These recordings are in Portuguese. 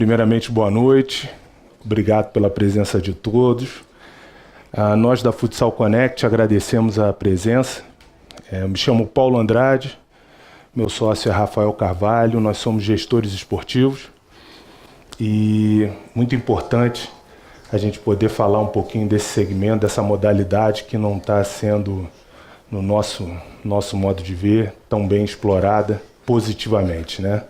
primeiramente, boa noite. Obrigado pela presença de todos. Nós da Futsal Connect agradecemos a presença. Me chamo Paulo Andrade, meu sócio é Rafael Carvalho, nós somos gestores esportivos e muito importante a gente poder falar um pouquinho desse segmento, dessa modalidade que não está sendo, no nosso modo de ver, tão bem explorada positivamente, né?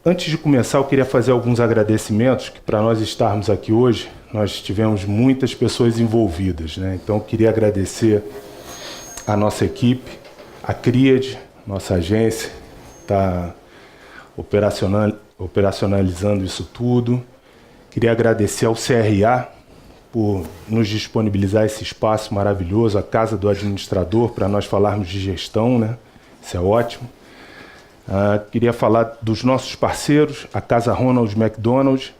Antes de começar, eu queria fazer alguns agradecimentos, que para nós estarmos aqui hoje, nós tivemos muitas pessoas envolvidas, né? Então, eu queria agradecer a nossa equipe, a CRIAD, nossa agência, está operacionalizando isso tudo. Queria agradecer ao CRA por nos disponibilizar esse espaço maravilhoso, a Casa do Administrador, para nós falarmos de gestão, né? Isso é ótimo. Queria falar dos nossos parceiros, a Casa Ronald McDonald,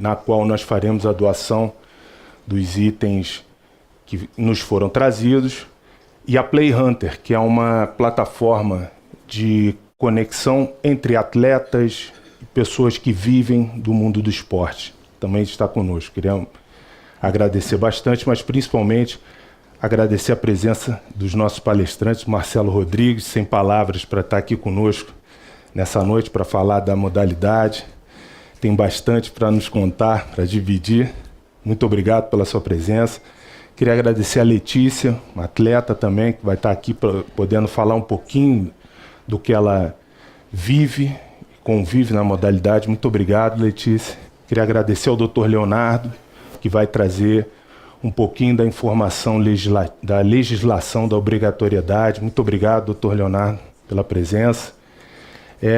na qual nós faremos a doação dos itens que nos foram trazidos, e a Play Hunter, que é uma plataforma de conexão entre atletas e pessoas que vivem do mundo do esporte. Também está conosco. Queria agradecer bastante, mas principalmente agradecer a presença dos nossos palestrantes, Marcelo Rodrigues, sem palavras para estar aqui conosco nessa noite para falar da modalidade. Tem bastante para nos contar, para dividir. Muito obrigado pela sua presença. Queria agradecer a Letícia, uma atleta também, que vai estar aqui podendo falar um pouquinho do que ela vive, convive na modalidade. Muito obrigado, Letícia. Queria agradecer ao Dr. Leonardo, que vai trazer um pouquinho da informação da legislação da obrigatoriedade. Muito obrigado, Dr. Leonardo, pela presença.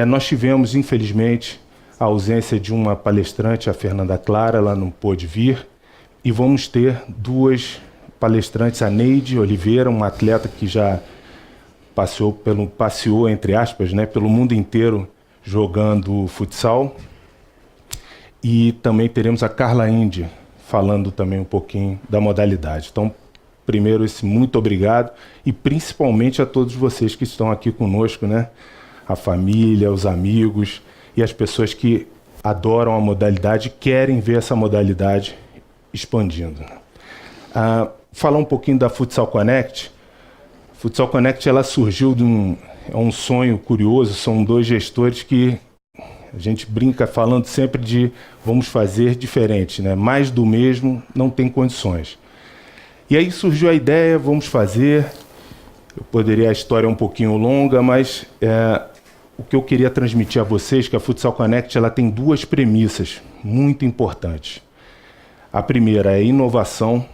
Nós tivemos, infelizmente, a ausência de uma palestrante, a Fernanda Clara, ela não pôde vir, e vamos ter duas palestrantes, a Neide Oliveira, uma atleta que já passeou, entre aspas, né, pelo mundo inteiro jogando futsal, e também teremos a Carla Indy, falando também um pouquinho da modalidade. Então, primeiro, esse muito obrigado, e principalmente a todos vocês que estão aqui conosco, né? A família, os amigos e as pessoas que adoram a modalidade, querem ver essa modalidade expandindo. Falar um pouquinho da Futsal Connect. Futsal Connect, ela surgiu de um sonho curioso, são dois gestores que a gente brinca falando sempre de vamos fazer diferente, né? Mais do mesmo não tem condições. E aí surgiu a ideia, vamos fazer. A história é um pouquinho longa, mas o que eu queria transmitir a vocês, que a Futsal Connect ela tem duas premissas muito importantes. A primeira é inovação.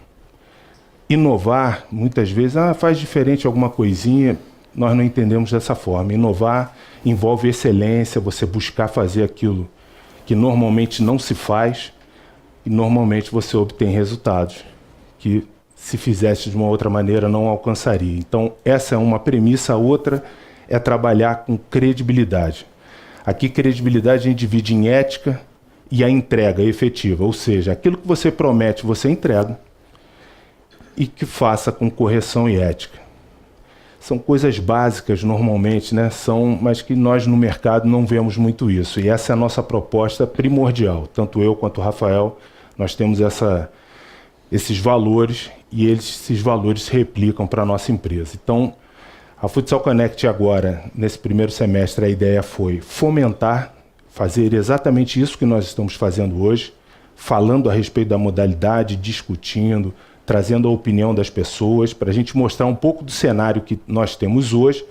Inovar, muitas vezes, faz diferente alguma coisinha, nós não entendemos dessa forma. Inovar envolve excelência, você buscar fazer aquilo que normalmente não se faz e normalmente você obtém resultados que, se fizesse de uma outra maneira, não alcançaria. Então, essa é uma premissa. A outra é trabalhar com credibilidade. Aqui, credibilidade a gente divide em ética e a entrega efetiva, ou seja, aquilo que você promete, você entrega e que faça com correção e ética. São coisas básicas normalmente, né? Mas que nós no mercado não vemos muito isso. E essa é a nossa proposta primordial. Tanto eu quanto o Rafael, nós temos esses valores e esses valores se replicam para a nossa empresa. Então, a Futsal Connect agora, nesse primeiro semestre, a ideia foi fomentar, fazer exatamente isso que nós estamos fazendo hoje, falando a respeito da modalidade, discutindo, trazendo a opinião das pessoas, para a gente mostrar um pouco do cenário que nós temos hoje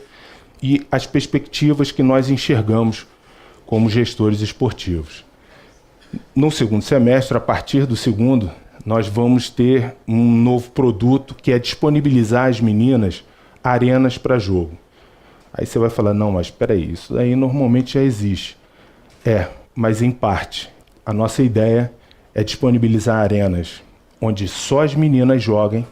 e as perspectivas que nós enxergamos como gestores esportivos. No segundo semestre, a partir do segundo, nós vamos ter um novo produto que é disponibilizar às meninas arenas para jogo. Aí você vai falar, não, mas espera aí, isso aí normalmente já existe. Mas em parte. A nossa ideia é disponibilizar arenas onde só as meninas joguem,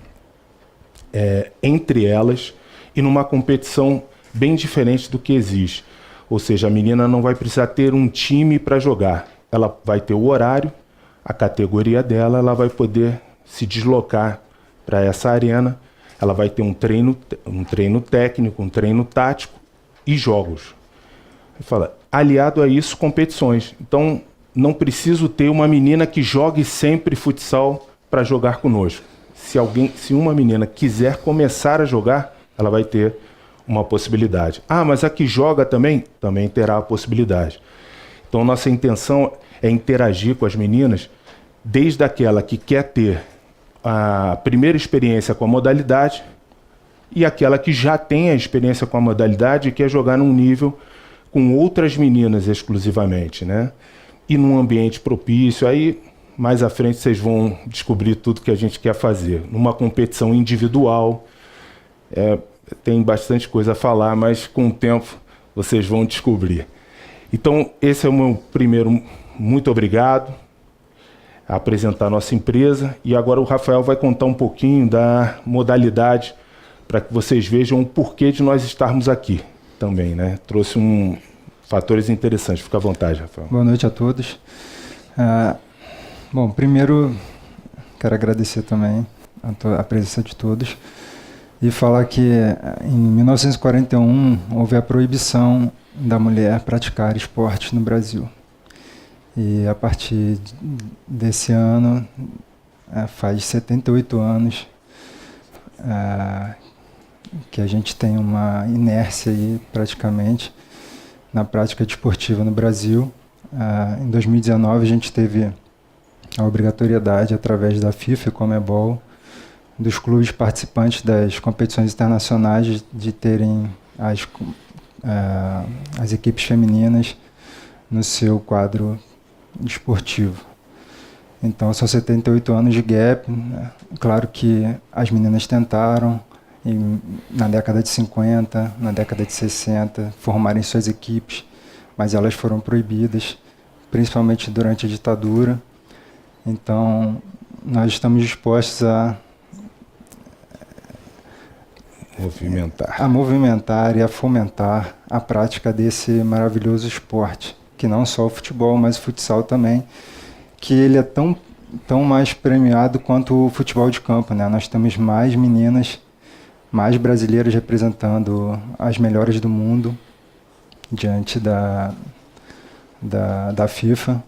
entre elas, e numa competição bem diferente do que existe. Ou seja, a menina não vai precisar ter um time para jogar. Ela vai ter o horário, a categoria dela, ela vai poder se deslocar para essa arena, ela vai ter um treino técnico, um treino tático e jogos. Fala, aliado a isso, competições. Então, não preciso ter uma menina que jogue sempre futsal para jogar conosco. Se uma menina quiser começar a jogar, ela vai ter uma possibilidade. Ah, mas a que joga também? Também terá a possibilidade. Então, nossa intenção é interagir com as meninas, desde aquela que quer ter a primeira experiência com a modalidade e aquela que já tem a experiência com a modalidade e quer jogar num nível com outras meninas exclusivamente, né? E num ambiente propício. Aí, mais à frente, vocês vão descobrir tudo que a gente quer fazer. Numa competição individual, tem bastante coisa a falar, mas com o tempo vocês vão descobrir. Então, esse é o meu primeiro muito obrigado a apresentar a nossa empresa. E agora o Rafael vai contar um pouquinho da modalidade para que vocês vejam o porquê de nós estarmos aqui também, né? Trouxe fatores interessantes. Fica à vontade, Rafael. Boa noite a todos. Bom, primeiro quero agradecer também a presença de todos e falar que em 1941 houve a proibição da mulher praticar esporte no Brasil. E a partir desse ano, faz 78 anos que a gente tem uma inércia aí, praticamente, na prática desportiva no Brasil. Em 2019, a gente teve a obrigatoriedade, através da FIFA e Conmebol, dos clubes participantes das competições internacionais de terem as equipes femininas no seu quadro desportivo. Então, são 78 anos de gap. Claro que as meninas tentaram, na década de 50, na década de 60, formarem suas equipes, mas elas foram proibidas, principalmente durante a ditadura. Então, nós estamos dispostos a movimentar e a fomentar a prática desse maravilhoso esporte, que não só o futebol, mas o futsal também, que ele é tão mais premiado quanto o futebol de campo, né? Nós temos mais meninas, mais brasileiras representando as melhores do mundo diante da FIFA.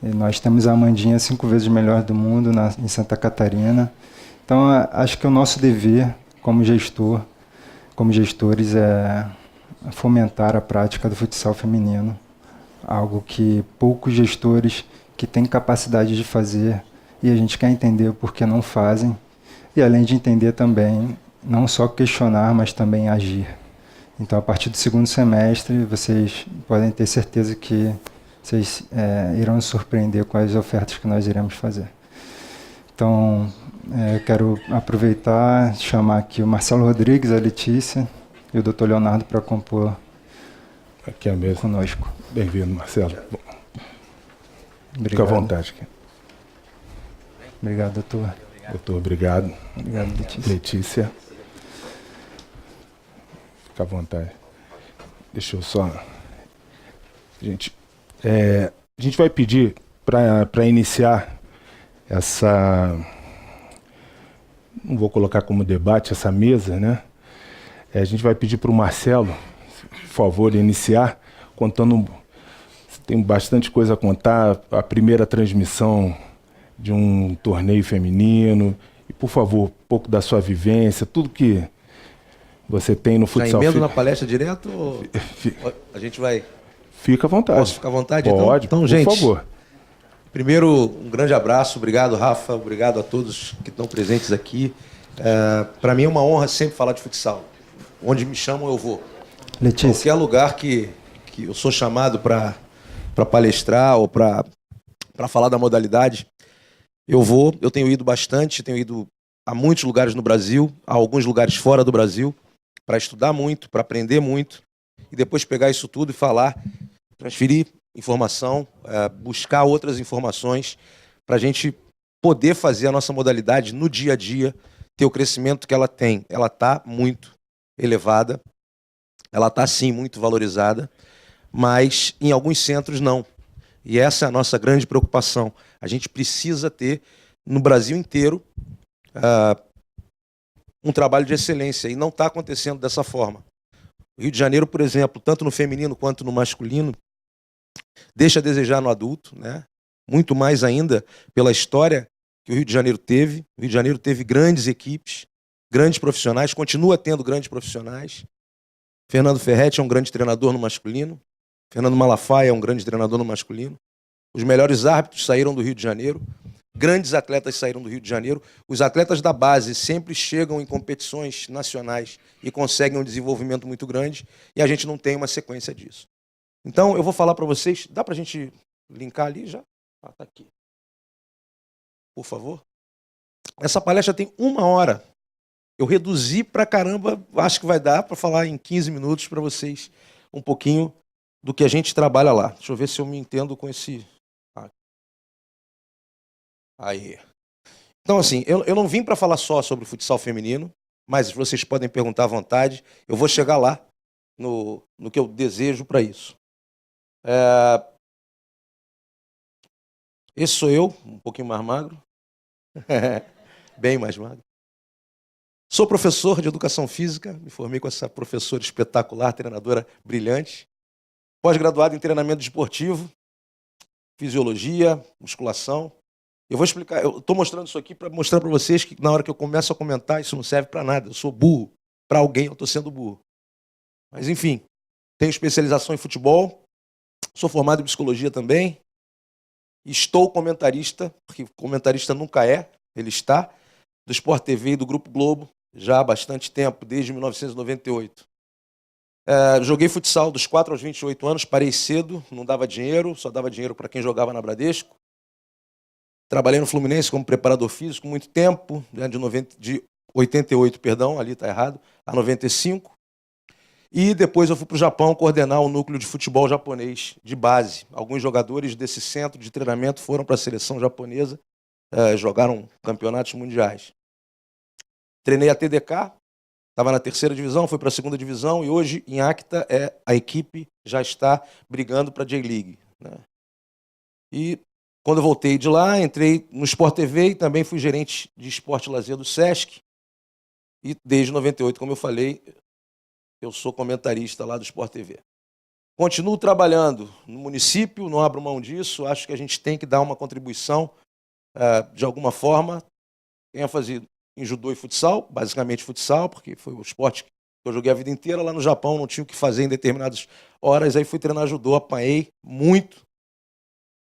E nós temos a Amandinha 5 vezes melhor do mundo em Santa Catarina. Então, acho que o nosso dever como gestores, é fomentar a prática do futsal feminino, algo que poucos gestores que têm capacidade de fazer, e a gente quer entender por que não fazem, e além de entender também, não só questionar, mas também agir. Então, a partir do segundo semestre, vocês podem ter certeza que vocês irão se surpreender com as ofertas que nós iremos fazer. Então, eu quero aproveitar e chamar aqui o Marcelo Rodrigues, a Letícia e o Dr. Leonardo para compor aqui a mesa conosco. Bem-vindo, Marcelo. Obrigado. Fica à vontade. Obrigado, doutor. Doutor, obrigado. Obrigado, Letícia. Letícia. Fica à vontade. Deixa eu só... a gente vai pedir para iniciar essa... Não vou colocar como debate essa mesa, né? A gente vai pedir para o Marcelo, por favor, iniciar, contando... Tem bastante coisa a contar. A primeira transmissão de um torneio feminino. E, por favor, um pouco da sua vivência, tudo que você tem no futsal. Já emendo na palestra direto ou a gente vai... Fica à vontade. Posso ficar à vontade? Pode, então, por gente, favor. Primeiro, um grande abraço. Obrigado, Rafa. Obrigado a todos que estão presentes aqui. Para mim é uma honra sempre falar de futsal. Onde me chamam, eu vou. Letícia. Qualquer lugar que eu sou chamado para palestrar ou para falar da modalidade, eu vou. Eu tenho ido bastante, tenho ido a muitos lugares no Brasil, a alguns lugares fora do Brasil, para estudar muito, para aprender muito, e depois pegar isso tudo e falar, transferir informação, buscar outras informações, para a gente poder fazer a nossa modalidade no dia a dia, ter o crescimento que ela tem. Ela está muito elevada, ela está sim muito valorizada, mas em alguns centros não. E essa é a nossa grande preocupação. A gente precisa ter, no Brasil inteiro, um trabalho de excelência, e não está acontecendo dessa forma. O Rio de Janeiro, por exemplo, tanto no feminino quanto no masculino, deixa a desejar no adulto, né? Muito mais ainda pela história que o Rio de Janeiro teve. O Rio de Janeiro teve grandes equipes, grandes profissionais, continua tendo grandes profissionais. Fernando Ferretti é um grande treinador no masculino. Fernando Malafaia é um grande treinador no masculino. Os melhores árbitros saíram do Rio de Janeiro. Grandes atletas saíram do Rio de Janeiro. Os atletas da base sempre chegam em competições nacionais e conseguem um desenvolvimento muito grande, e a gente não tem uma sequência disso. Então, eu vou falar para vocês... Dá para a gente linkar ali já? Ah, tá aqui. Por favor. Essa palestra tem 1 hora. Eu reduzi pra caramba, acho que vai dar para falar em 15 minutos para vocês um pouquinho do que a gente trabalha lá. Deixa eu ver se eu me entendo com esse... Aí. Então, assim, eu não vim para falar só sobre o futsal feminino, mas vocês podem perguntar à vontade. Eu vou chegar lá no que eu desejo para isso. Esse sou eu, um pouquinho mais magro. Bem mais magro. Sou professor de educação física, me formei com essa professora espetacular, treinadora brilhante. Pós-graduado em treinamento esportivo, fisiologia, musculação. Eu vou explicar, eu estou mostrando isso aqui para mostrar para vocês que na hora que eu começo a comentar, isso não serve para nada. Eu sou burro. Para alguém eu estou sendo burro. Mas enfim, tenho especialização em futebol, sou formado em psicologia também, estou comentarista, porque comentarista nunca é, ele está, do Sport TV e do Grupo Globo, já há bastante tempo, desde 1998. Joguei futsal dos 4 aos 28 anos, parei cedo, não dava dinheiro, só dava dinheiro para quem jogava na Bradesco. Trabalhei no Fluminense como preparador físico muito tempo, de 88, perdão, ali está errado, a 95. E depois eu fui para o Japão coordenar o núcleo de futebol japonês de base. Alguns jogadores desse centro de treinamento foram para a seleção japonesa, jogaram campeonatos mundiais. Treinei a TDK, estava na 3ª divisão, fui para a 2ª divisão e hoje em Acta a equipe já está brigando para a J-League, né? E quando eu voltei de lá, entrei no Sport TV e também fui gerente de esporte e lazer do Sesc. E desde 98, como eu falei, eu sou comentarista lá do Sport TV. Continuo trabalhando no município, não abro mão disso, acho que a gente tem que dar uma contribuição de alguma forma. ênfase em judô e futsal, basicamente futsal, porque foi o esporte que eu joguei a vida inteira. Lá no Japão não tinha o que fazer em determinadas horas, aí fui treinar judô, apanhei muito,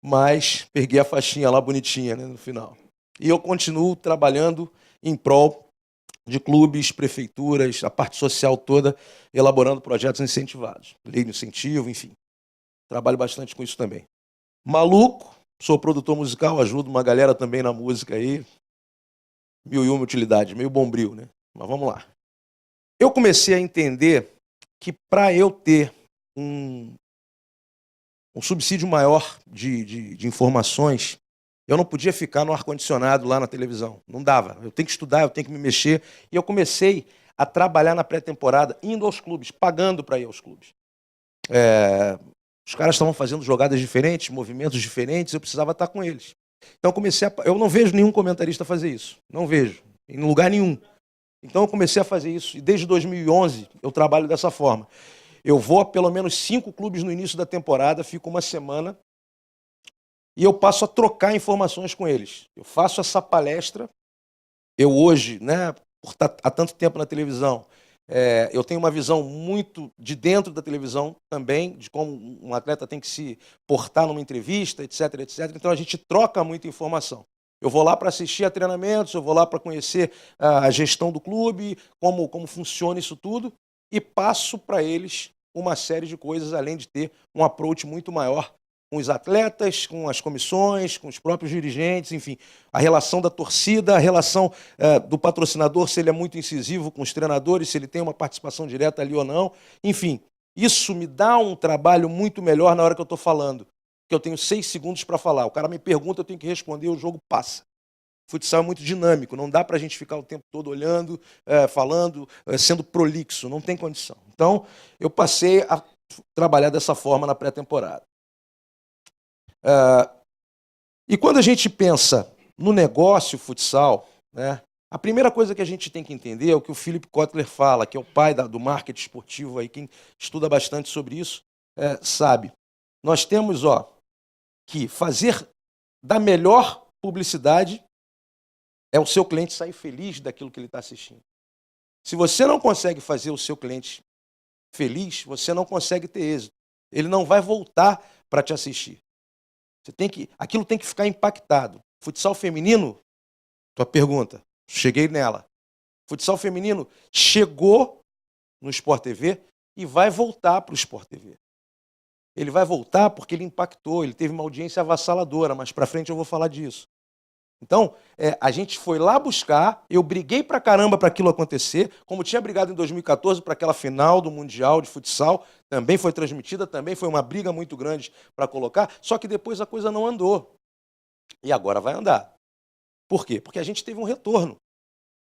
mas peguei a faixinha lá bonitinha, né, no final. E eu continuo trabalhando em prol de clubes, prefeituras, a parte social toda, elaborando projetos incentivados. Lei de incentivo, enfim. Trabalho bastante com isso também. Maluco, sou produtor musical, ajudo uma galera também na música aí. 1001 utilidades, meio bombril, né? Mas vamos lá. Eu comecei a entender que para eu ter um subsídio maior de informações, eu não podia ficar no ar-condicionado lá na televisão. Não dava. Eu tenho que estudar, eu tenho que me mexer. E eu comecei a trabalhar na pré-temporada, indo aos clubes, pagando para ir aos clubes. Os caras estavam fazendo jogadas diferentes, movimentos diferentes, eu precisava estar com eles. Então eu não vejo nenhum comentarista fazer isso. Não vejo. Em lugar nenhum. Então eu comecei a fazer isso. E desde 2011 eu trabalho dessa forma. Eu vou a pelo menos 5 clubes no início da temporada, fico uma semana e eu passo a trocar informações com eles. Eu faço essa palestra. Eu hoje, né, por estar há tanto tempo na televisão, eu tenho uma visão muito de dentro da televisão também, de como um atleta tem que se portar numa entrevista, etc, etc. Então a gente troca muita informação. Eu vou lá para assistir a treinamentos, eu vou lá para conhecer a gestão do clube, como funciona isso tudo, e passo para eles uma série de coisas, além de ter um approach muito maior com os atletas, com as comissões, com os próprios dirigentes, enfim, a relação da torcida, a relação do patrocinador, se ele é muito incisivo com os treinadores, se ele tem uma participação direta ali ou não. Enfim, isso me dá um trabalho muito melhor na hora que eu estou falando, porque eu tenho 6 segundos para falar. O cara me pergunta, eu tenho que responder, o jogo passa. O futsal é muito dinâmico, não dá para a gente ficar o tempo todo olhando, falando, sendo prolixo, não tem condição. Então, eu passei a trabalhar dessa forma na pré-temporada. E quando a gente pensa no negócio futsal, né, A primeira coisa que a gente tem que entender é o que o Philip Kotler fala, que é o pai do marketing esportivo, aí, quem estuda bastante sobre isso sabe. Nós temos que fazer da melhor publicidade é o seu cliente sair feliz daquilo que ele está assistindo. Se você não consegue fazer o seu cliente feliz, você não consegue ter êxito. Ele não vai voltar para te assistir. Aquilo tem que ficar impactado. Futsal feminino, tua pergunta, cheguei nela. Futsal feminino chegou no Sport TV e vai voltar para o Sport TV. Ele vai voltar porque ele impactou, ele teve uma audiência avassaladora, mas para frente eu vou falar disso. Então, a gente foi lá buscar, eu briguei pra caramba para aquilo acontecer, como tinha brigado em 2014 para aquela final do Mundial de Futsal, também foi transmitida, também foi uma briga muito grande para colocar, só que depois a coisa não andou. E agora vai andar. Por quê? Porque a gente teve um retorno.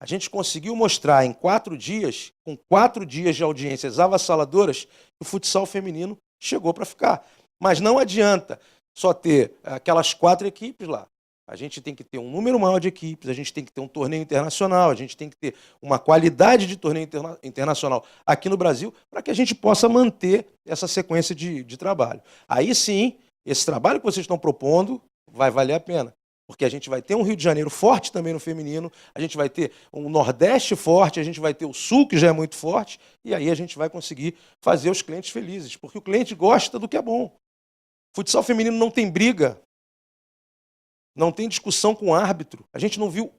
A gente conseguiu mostrar em 4 dias, com 4 dias de audiências avassaladoras, que o futsal feminino chegou para ficar. Mas não adianta só ter aquelas 4 equipes lá. A gente tem que ter um número maior de equipes, a gente tem que ter um torneio internacional, a gente tem que ter uma qualidade de torneio internacional aqui no Brasil para que a gente possa manter essa sequência de trabalho. Aí sim, esse trabalho que vocês estão propondo vai valer a pena. Porque a gente vai ter um Rio de Janeiro forte também no feminino, a gente vai ter um Nordeste forte, a gente vai ter o Sul, que já é muito forte, e aí a gente vai conseguir fazer os clientes felizes, porque o cliente gosta do que é bom. Futsal feminino não tem briga, não tem discussão com o árbitro. A gente não viu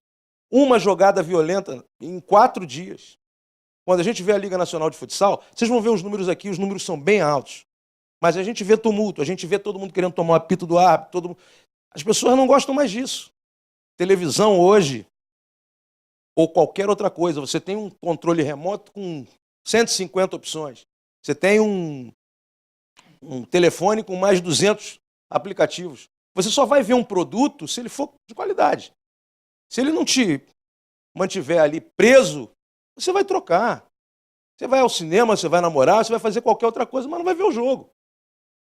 uma jogada violenta em 4 dias. Quando a gente vê a Liga Nacional de Futsal, vocês vão ver os números aqui, os números são bem altos. Mas a gente vê tumulto, a gente vê todo mundo querendo tomar o apito do árbitro, As pessoas não gostam mais disso. Televisão hoje, ou qualquer outra coisa, você tem um controle remoto com 150 opções. Você tem um telefone com mais de 200 aplicativos. Você só vai ver um produto se ele for de qualidade. Se ele não te mantiver ali preso, você vai trocar. Você vai ao cinema, você vai namorar, você vai fazer qualquer outra coisa, mas não vai ver o jogo.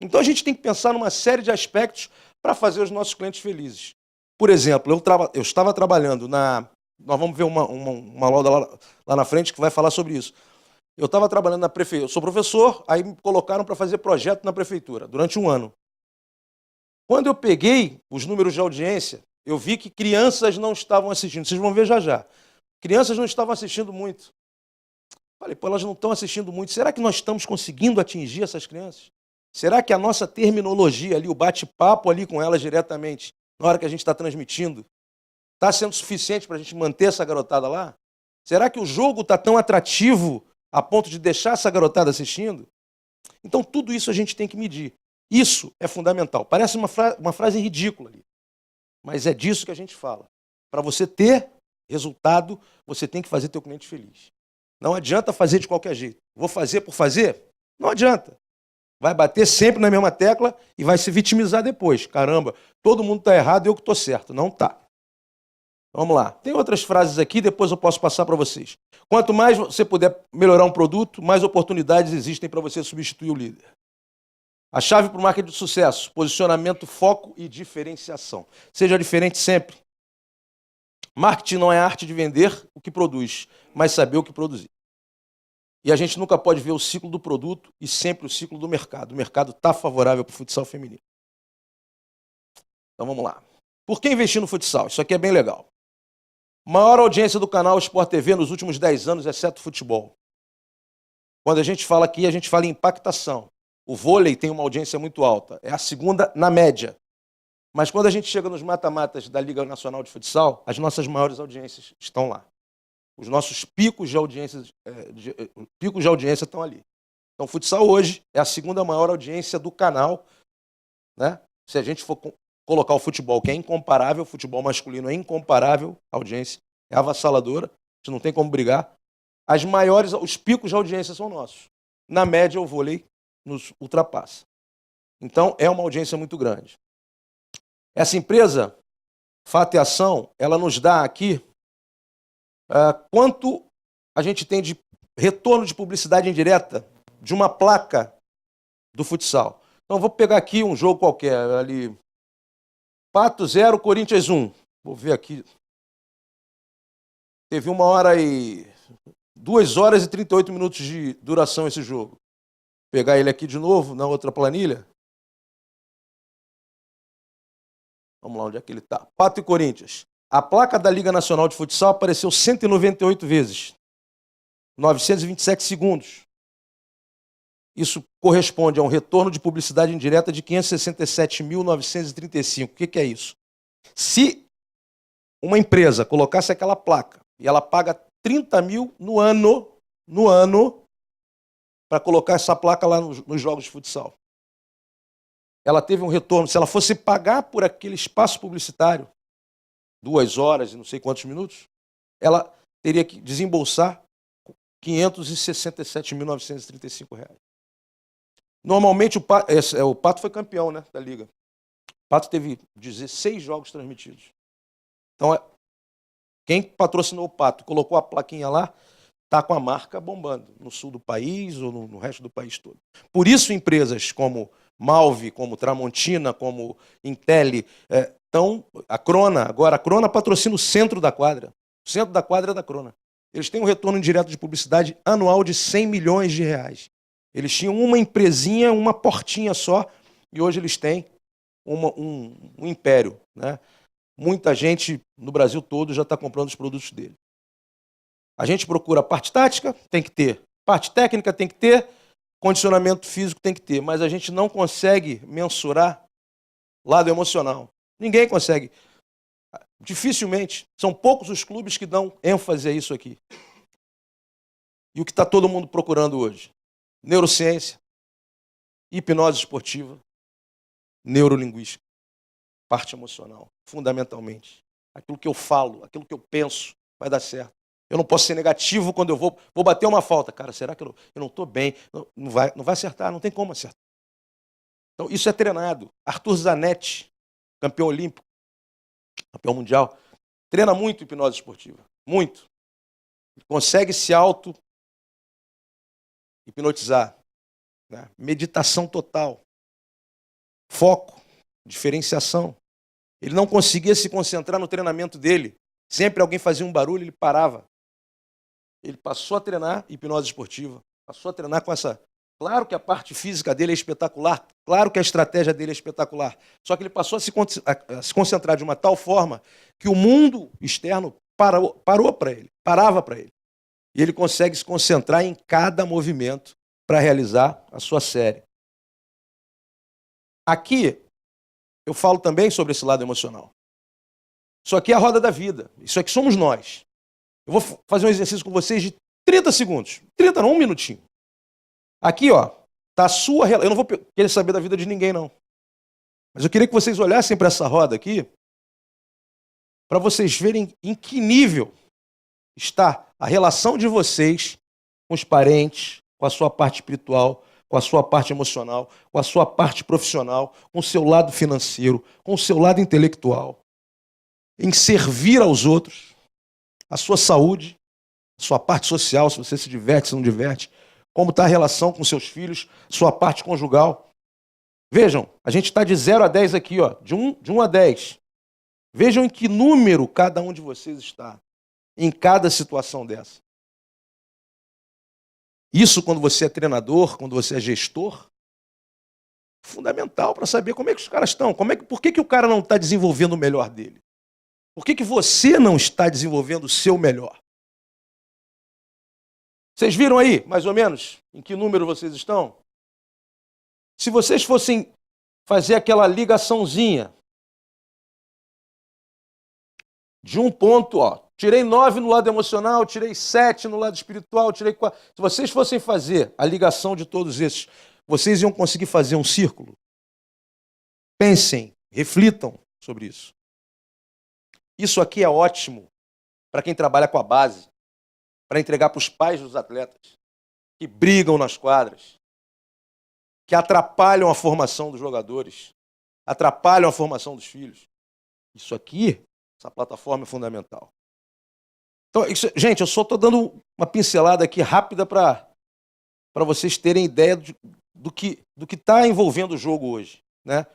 Então a gente tem que pensar numa série de aspectos para fazer os nossos clientes felizes. Por exemplo, eu estava trabalhando nós vamos ver uma lauda lá na frente que vai falar sobre isso. Eu estava trabalhando na prefeitura, eu sou professor, aí me colocaram para fazer projeto na prefeitura, durante 1 ano. Quando eu peguei os números de audiência, eu vi que crianças não estavam assistindo. Vocês vão ver já já. Crianças não estavam assistindo muito. Falei, elas não estão assistindo muito. Será que nós estamos conseguindo atingir essas crianças? Será que a nossa terminologia ali, o bate-papo ali com elas diretamente, na hora que a gente está transmitindo, está sendo suficiente para a gente manter essa garotada lá? Será que o jogo está tão atrativo a ponto de deixar essa garotada assistindo? Então, tudo isso a gente tem que medir. Isso é fundamental. Parece uma frase ridícula ali, mas é disso que a gente fala. Para você ter resultado, você tem que fazer teu cliente feliz. Não adianta fazer de qualquer jeito. Vou fazer por fazer? Não adianta. Vai bater sempre na mesma tecla e vai se vitimizar depois. Caramba, todo mundo está errado e eu que estou certo. Não está. Vamos lá. Tem outras frases aqui, depois eu posso passar para vocês. Quanto mais você puder melhorar um produto, mais oportunidades existem para você substituir o líder. A chave para o marketing de sucesso: posicionamento, foco e diferenciação. Seja diferente sempre. Marketing não é a arte de vender o que produz, mas saber o que produzir. E a gente nunca pode ver o ciclo do produto e sempre o ciclo do mercado. O mercado está favorável para o futsal feminino. Então vamos lá. Por que investir no futsal? Isso aqui é bem legal. Maior audiência do canal Sport TV nos últimos 10 anos, exceto futebol. Quando a gente fala aqui, a gente fala em impactação. O vôlei tem uma audiência muito alta. É a segunda na média. Mas quando a gente chega nos mata-matas da Liga Nacional de Futsal, as nossas maiores audiências estão lá. Os nossos picos de audiência estão ali. Então, o futsal hoje é a segunda maior audiência do canal, né? Se a gente for colocar o futebol, que é incomparável, o futebol masculino é incomparável, a audiência é avassaladora, a gente não tem como brigar. Os picos de audiência são nossos. Na média, o vôlei nos ultrapassa. Então, é uma audiência muito grande. Essa empresa, Fato e Ação, ela nos dá aqui quanto a gente tem de retorno de publicidade indireta de uma placa do futsal. Então, vou pegar aqui um jogo qualquer, ali, Pato 0, Corinthians 1. Vou ver aqui. Teve 2 horas e 38 minutos de duração esse jogo. Vou pegar ele aqui de novo, na outra planilha. Vamos lá, onde é que ele está? Pato e Corinthians. A placa da Liga Nacional de Futsal apareceu 198 vezes. 927 segundos. Isso corresponde a um retorno de publicidade indireta de 567.935. O que é isso? Se uma empresa colocasse aquela placa e ela paga 30 mil no ano, para colocar essa placa lá nos jogos de futsal, ela teve um retorno, se ela fosse pagar por aquele espaço publicitário, 2 horas e não sei quantos minutos, ela teria que desembolsar R$ 567.935. Normalmente o Pato foi campeão, né, da Liga. O Pato teve 16 jogos transmitidos. Então, quem patrocinou o Pato, colocou a plaquinha lá, está com a marca bombando no sul do país ou no resto do país todo. Por isso, empresas como Malve, como Tramontina, como Intelli, a Crona, agora a Crona patrocina o centro da quadra. O centro da quadra é da Crona. Eles têm um retorno indireto de publicidade anual de R$100 milhões. Eles tinham uma empresinha, uma portinha só, e hoje eles têm um império, né? Muita gente no Brasil todo já está comprando os produtos dele. A gente procura a parte tática, tem que ter. Parte técnica tem que ter. Condicionamento físico tem que ter. Mas a gente não consegue mensurar lado emocional. Ninguém consegue. Dificilmente. São poucos os clubes que dão ênfase a isso aqui. E o que está todo mundo procurando hoje? Neurociência, hipnose esportiva, neurolinguística, parte emocional, fundamentalmente. Aquilo que eu falo, aquilo que eu penso, vai dar certo. Eu não posso ser negativo quando eu vou bater uma falta. Cara, será que eu não estou bem? Não vai acertar, não tem como acertar. Então, isso é treinado. Arthur Zanetti, campeão olímpico, campeão mundial, treina muito hipnose esportiva. Muito. Ele consegue se auto-hipnotizar. Né? Meditação total. Foco. Diferenciação. Ele não conseguia se concentrar no treinamento dele. Sempre alguém fazia um barulho, ele parava. Ele passou a treinar hipnose esportiva. Passou a treinar com essa... Claro que a parte física dele é espetacular. Claro que a estratégia dele é espetacular. Só que ele passou a se concentrar de uma tal forma que o mundo externo parava para ele. E ele consegue se concentrar em cada movimento para realizar a sua série. Aqui, eu falo também sobre esse lado emocional. Isso aqui é a roda da vida. Isso aqui somos nós. Eu vou fazer um exercício com vocês de 30 segundos. 30 não, 1 minutinho. Aqui, ó, tá a sua relação. Eu não vou querer saber da vida de ninguém, não. Mas eu queria que vocês olhassem para essa roda aqui, para vocês verem em que nível está a relação de vocês com os parentes, com a sua parte espiritual, com a sua parte emocional, com a sua parte profissional, com o seu lado financeiro, com o seu lado intelectual, em servir aos outros, a sua saúde, a sua parte social, se você se diverte, se não diverte, como está a relação com seus filhos, sua parte conjugal. Vejam, a gente está de 0 a 10 aqui, ó, de 1 a 10. Vejam em que número cada um de vocês está, em cada situação dessa. Isso, quando você é treinador, quando você é gestor, é fundamental para saber como é que os caras estão. Por que o cara não está desenvolvendo o melhor dele? Por que você não está desenvolvendo o seu melhor? Vocês viram aí, mais ou menos, em que número vocês estão? Se vocês fossem fazer aquela ligaçãozinha de um ponto, ó, tirei 9 no lado emocional, tirei 7 no lado espiritual, tirei 4. Se vocês fossem fazer a ligação de todos esses, vocês iam conseguir fazer um círculo? Pensem, reflitam sobre isso. Isso aqui é ótimo para quem trabalha com a base, para entregar para os pais dos atletas que brigam nas quadras, que atrapalham a formação dos jogadores, atrapalham a formação dos filhos. Isso aqui, essa plataforma é fundamental. Então, gente, eu só estou dando uma pincelada aqui rápida para vocês terem ideia do que está envolvendo o jogo hoje, né?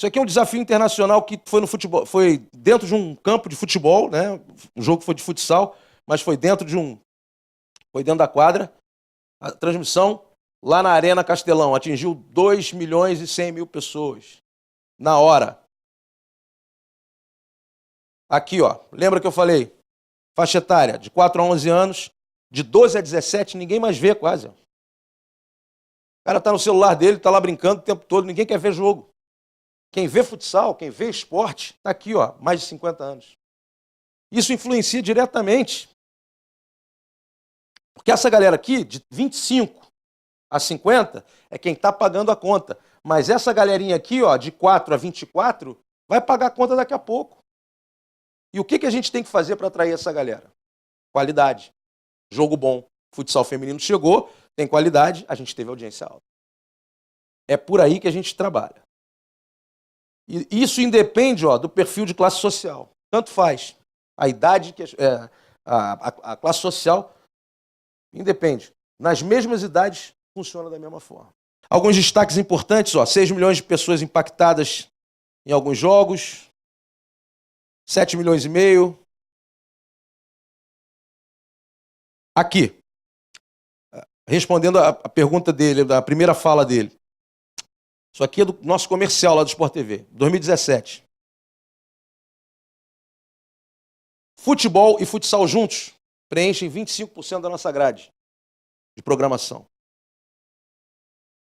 Isso aqui é um desafio internacional que foi no futebol, foi dentro de um campo de futebol, né? O jogo foi de futsal, mas foi dentro da quadra. A transmissão lá na Arena Castelão atingiu 2.100.000 pessoas na hora. Aqui, ó, lembra que eu falei? Faixa etária de 4 a 11 anos, de 12 a 17, ninguém mais vê quase. O cara tá no celular dele, tá lá brincando o tempo todo, ninguém quer ver jogo. Quem vê futsal, quem vê esporte, está aqui, ó, mais de 50 anos. Isso influencia diretamente. Porque essa galera aqui, de 25 a 50, é quem está pagando a conta. Mas essa galerinha aqui, ó, de 4 a 24, vai pagar a conta daqui a pouco. E o que a gente tem que fazer para atrair essa galera? Qualidade. Jogo bom. Futsal feminino chegou, tem qualidade, a gente teve audiência alta. É por aí que a gente trabalha. E isso independe, ó, do perfil de classe social. Tanto faz. A idade, a classe social, independe. Nas mesmas idades, funciona da mesma forma. Alguns destaques importantes, ó, 6 milhões de pessoas impactadas em alguns jogos, 7 milhões e meio. Aqui, respondendo a pergunta dele, a primeira fala dele. Isso aqui é do nosso comercial lá do Sport TV, 2017. Futebol e futsal juntos preenchem 25% da nossa grade de programação.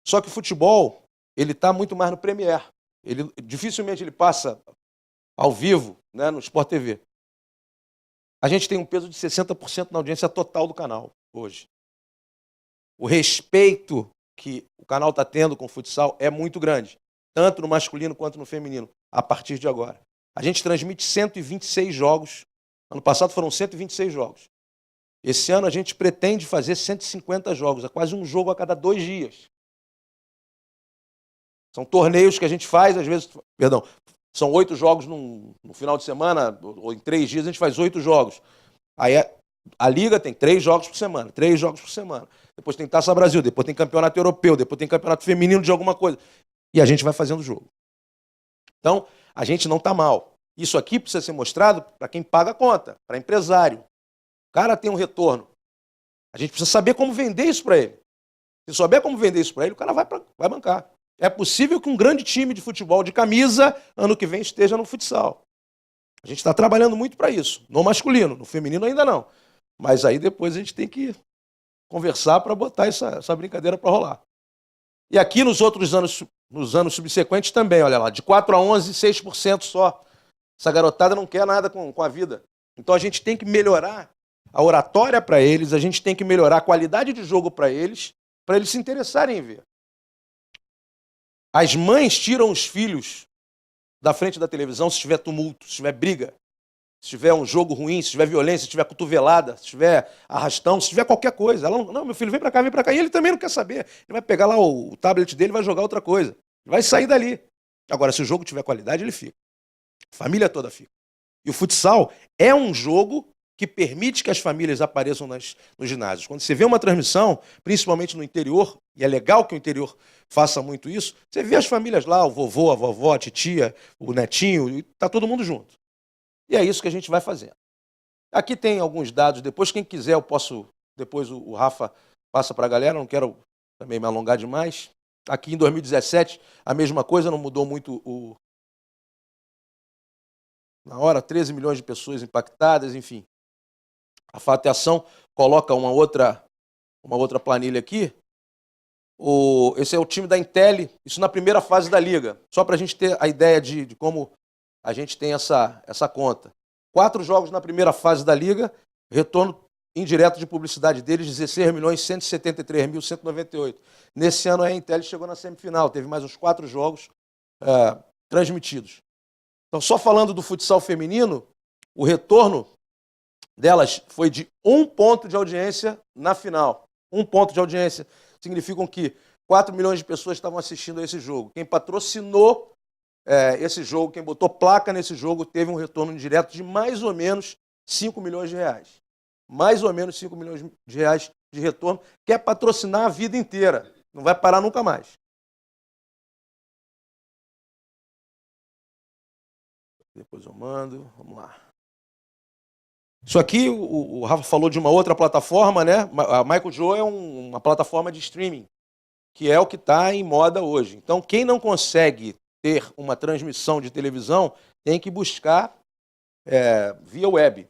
Só que o futebol, ele está muito mais no Premier. Dificilmente ele passa ao vivo, né, no Sport TV. A gente tem um peso de 60% na audiência total do canal hoje. O respeito que o canal está tendo com o futsal é muito grande, tanto no masculino quanto no feminino, a partir de agora. A gente transmite 126 jogos. Ano passado foram 126 jogos. Esse ano a gente pretende fazer 150 jogos, é quase um jogo a cada 2 dias. São torneios que a gente faz, às vezes, são 8 jogos no final de semana, ou em 3 dias a gente faz 8 jogos. Aí a Liga tem 3 jogos por semana, 3 jogos por semana. Depois tem Taça Brasil, depois tem Campeonato Europeu, depois tem Campeonato Feminino de alguma coisa. E a gente vai fazendo o jogo. Então, a gente não está mal. Isso aqui precisa ser mostrado para quem paga a conta, para empresário. O cara tem um retorno. A gente precisa saber como vender isso para ele. Se souber como vender isso para ele, o cara vai bancar. É possível que um grande time de futebol de camisa, ano que vem, esteja no futsal. A gente está trabalhando muito para isso. No masculino, no feminino ainda não. Mas aí depois a gente tem que conversar para botar essa brincadeira para rolar. E aqui nos anos subsequentes também, olha lá, de 4 a 11, 6% só. Essa garotada não quer nada com a vida. Então a gente tem que melhorar a oratória para eles, a gente tem que melhorar a qualidade de jogo para eles se interessarem em ver. As mães tiram os filhos da frente da televisão se tiver tumulto, se tiver briga, se tiver um jogo ruim, se tiver violência, se tiver cotovelada, se tiver arrastão, se tiver qualquer coisa. Ela não, meu filho, vem pra cá. E ele também não quer saber. Ele vai pegar lá o tablet dele e vai jogar outra coisa. Ele vai sair dali. Agora, se o jogo tiver qualidade, ele fica. A família toda fica. E o futsal é um jogo que permite que as famílias apareçam nos ginásios. Quando você vê uma transmissão, principalmente no interior, e é legal que o interior faça muito isso, você vê as famílias lá, o vovô, a vovó, a titia, o netinho, e está todo mundo junto. E é isso que a gente vai fazendo. Aqui tem alguns dados, depois quem quiser eu posso, depois o Rafa passa para a galera, não quero também me alongar demais. Aqui em 2017, a mesma coisa, não mudou muito na hora, 13 milhões de pessoas impactadas, enfim. A Fato e Ação coloca uma outra planilha aqui. Esse é o time da Intel, isso na primeira fase da Liga, só para a gente ter a ideia de como a gente tem essa conta. 4 jogos na primeira fase da Liga, retorno indireto de publicidade deles, 16.173.198. Nesse ano a Intel chegou na semifinal, teve mais uns 4 jogos transmitidos. Então, só falando do futsal feminino, o retorno delas foi de 1 ponto de audiência na final. 1 ponto de audiência significa que 4 milhões de pessoas estavam assistindo a esse jogo. Quem patrocinou esse jogo, quem botou placa nesse jogo, teve um retorno indireto de mais ou menos 5 milhões de reais. Mais ou menos 5 milhões de reais de retorno, que é patrocinar a vida inteira. Não vai parar nunca mais. Depois eu mando. Vamos lá. Isso aqui, o Rafa falou de uma outra plataforma, né? A Michael Joe é uma plataforma de streaming, que é o que está em moda hoje. Então, quem não consegue ter uma transmissão de televisão tem que buscar via web.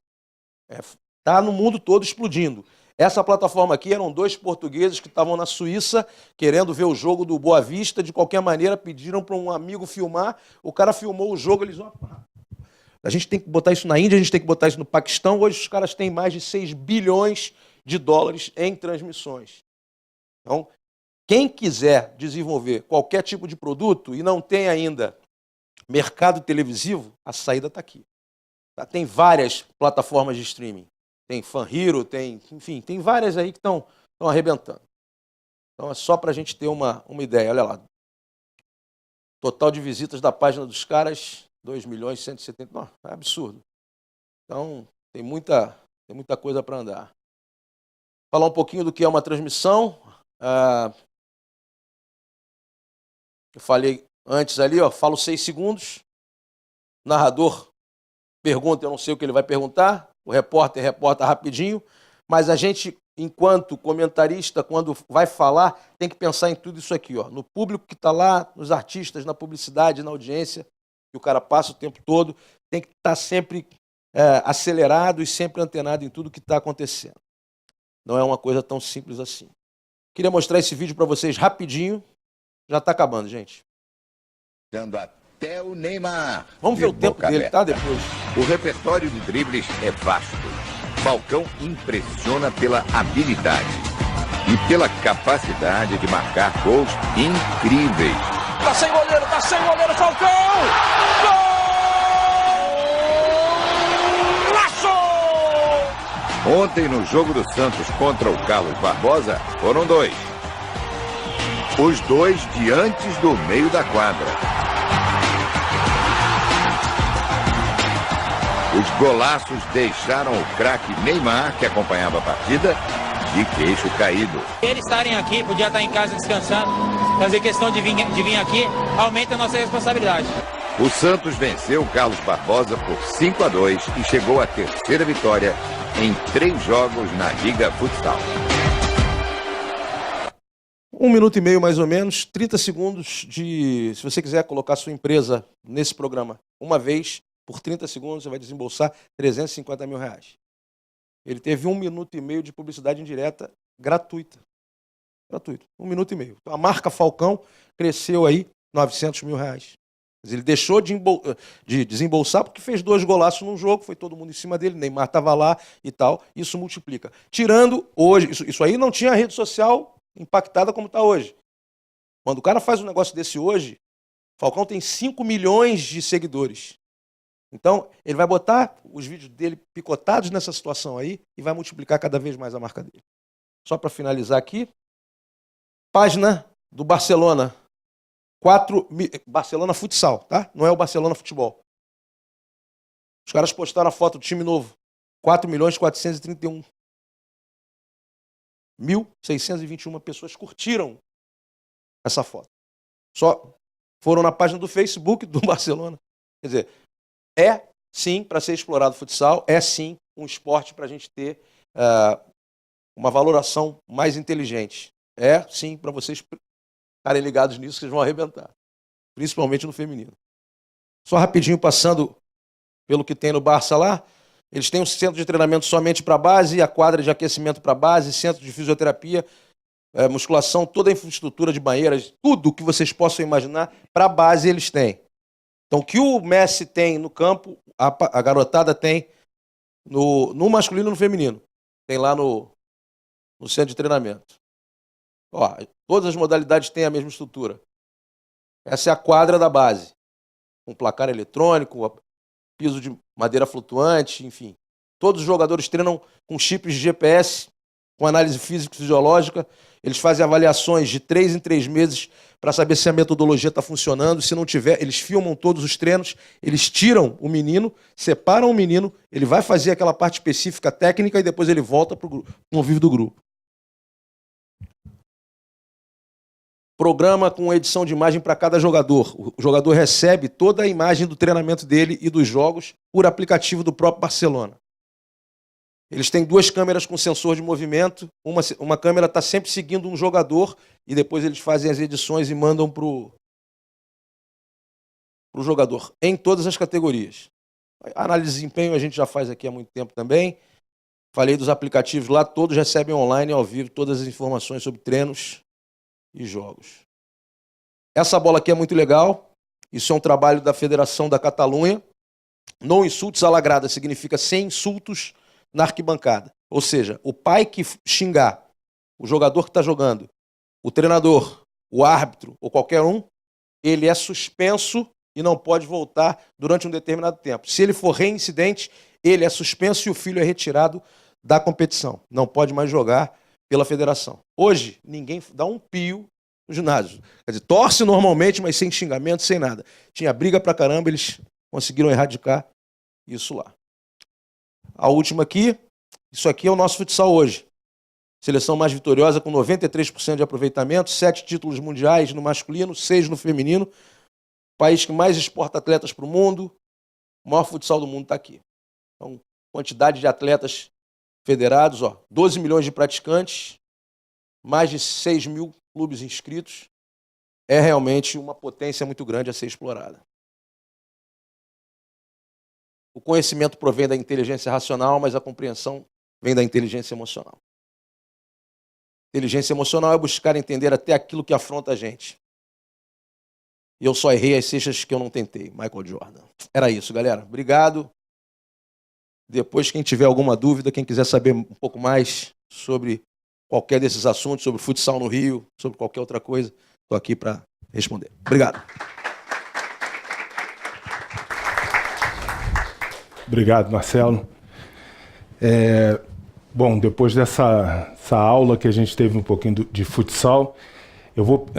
Está no mundo todo explodindo. Essa plataforma aqui eram 2 portugueses que estavam na Suíça querendo ver o jogo do Boa Vista. De qualquer maneira, pediram para um amigo filmar. O cara filmou o jogo, eles... A gente tem que botar isso na Índia, a gente tem que botar isso no Paquistão. Hoje os caras têm mais de 6 bilhões de dólares em transmissões. Então, quem quiser desenvolver qualquer tipo de produto e não tem ainda mercado televisivo, a saída está aqui. Tem várias plataformas de streaming. Tem FanHero, enfim, tem várias aí que estão arrebentando. Então é só para a gente ter uma ideia. Olha lá. Total de visitas da página dos caras, 2.170.000. Não, é absurdo. Então tem muita coisa para andar. Falar um pouquinho do que é uma transmissão. Eu falei antes ali, falo 6 segundos. O narrador pergunta, eu não sei o que ele vai perguntar. O repórter reporta rapidinho. Mas a gente, enquanto comentarista, quando vai falar, tem que pensar em tudo isso aqui. No público que está lá, nos artistas, na publicidade, na audiência, que o cara passa o tempo todo, tem que estar sempre acelerado e sempre antenado em tudo que está acontecendo. Não é uma coisa tão simples assim. Queria mostrar esse vídeo para vocês rapidinho. Já está acabando, gente. Dando até o Neymar. Vamos ver o tempo dele, tá? Depois. O repertório de dribles é vasto. Falcão impressiona pela habilidade e pela capacidade de marcar gols incríveis. Tá sem goleiro, Falcão! Gol! Ontem, no jogo do Santos contra o Carlos Barbosa, foram 2. Os 2 de antes do meio da quadra. Os golaços deixaram o craque Neymar, que acompanhava a partida, de queixo caído. Eles estarem aqui, podia estar em casa descansando, fazer questão de vir aqui, aumenta a nossa responsabilidade. O Santos venceu o Carlos Barbosa por 5-2 e chegou à 3ª vitória em 3 jogos na Liga Futsal. 1 minuto e meio, mais ou menos, 30 segundos de... Se você quiser colocar sua empresa nesse programa uma vez, por 30 segundos, você vai desembolsar R$350 mil. Ele teve 1 minuto e meio de publicidade indireta gratuita. Gratuito. 1 minuto e meio. Então, a marca Falcão cresceu aí R$900 mil. Ele deixou de desembolsar porque fez 2 golaços num jogo, foi todo mundo em cima dele, Neymar estava lá e tal. Isso multiplica. Tirando hoje, isso aí não tinha rede social impactada como está hoje. Quando o cara faz um negócio desse hoje, Falcão tem 5 milhões de seguidores. Então, ele vai botar os vídeos dele picotados nessa situação aí e vai multiplicar cada vez mais a marca dele. Só para finalizar aqui, página do Barcelona. Barcelona Futsal, tá? Não é o Barcelona Futebol. Os caras postaram a foto do time novo. 4.431.621 pessoas curtiram essa foto. Só foram na página do Facebook do Barcelona. Quer dizer, é sim para ser explorado o futsal, é sim um esporte para a gente ter uma valoração mais inteligente. É sim para vocês ficarem ligados nisso, que vocês vão arrebentar. Principalmente no feminino. Só rapidinho passando pelo que tem no Barça lá. Eles têm um centro de treinamento somente para a base, a quadra de aquecimento para a base, centro de fisioterapia, musculação, toda a infraestrutura de banheiras, tudo que vocês possam imaginar, para a base eles têm. Então, o que o Messi tem no campo, a garotada tem no masculino e no feminino. Tem lá no centro de treinamento. Todas as modalidades têm a mesma estrutura. Essa é a quadra da base. Com placar eletrônico, piso de madeira flutuante, enfim. Todos os jogadores treinam com chips de GPS, com análise físico-fisiológica. Eles fazem avaliações de 3 em 3 meses para saber se a metodologia está funcionando. Se não tiver, eles filmam todos os treinos, eles tiram o menino, separam o menino, ele vai fazer aquela parte específica técnica e depois ele volta para o convívio do grupo. programa com edição de imagem para cada jogador. O jogador recebe toda a imagem do treinamento dele e dos jogos por aplicativo do próprio Barcelona. Eles têm 2 câmeras com sensor de movimento. Uma câmera está sempre seguindo um jogador e depois eles fazem as edições e mandam para o jogador, em todas as categorias. A análise de desempenho a gente já faz aqui há muito tempo também. Falei dos aplicativos lá, todos recebem online, ao vivo, todas as informações sobre treinos e jogos. Essa bola aqui é muito legal. Isso é um trabalho da Federação da Catalunha. Não insultes a la grada significa sem insultos na arquibancada. Ou seja, o pai que xingar o jogador que está jogando, o treinador, o árbitro ou qualquer um, ele é suspenso e não pode voltar durante um determinado tempo. Se ele for reincidente, ele é suspenso e o filho é retirado da competição. Não pode mais jogar pela federação. Hoje, ninguém dá um pio no ginásio. Quer dizer, torce normalmente, mas sem xingamento, sem nada. Tinha briga pra caramba, eles conseguiram erradicar isso lá. A última aqui, isso aqui é o nosso futsal hoje. Seleção mais vitoriosa com 93% de aproveitamento, 7 títulos mundiais no masculino, 6 no feminino. País que mais exporta atletas para o mundo. O maior futsal do mundo está aqui. Então, quantidade de atletas federados, 12 milhões de praticantes, mais de 6 mil clubes inscritos. É realmente uma potência muito grande a ser explorada. O conhecimento provém da inteligência racional, mas a compreensão vem da inteligência emocional. Inteligência emocional é buscar entender até aquilo que afronta a gente. E eu só errei as cestas que eu não tentei. Michael Jordan. Era isso, galera. Obrigado. Depois, quem tiver alguma dúvida, quem quiser saber um pouco mais sobre qualquer desses assuntos, sobre futsal no Rio, sobre qualquer outra coisa, estou aqui para responder. Obrigado. Obrigado, Marcelo. Bom, depois dessa aula que a gente teve um pouquinho de futsal,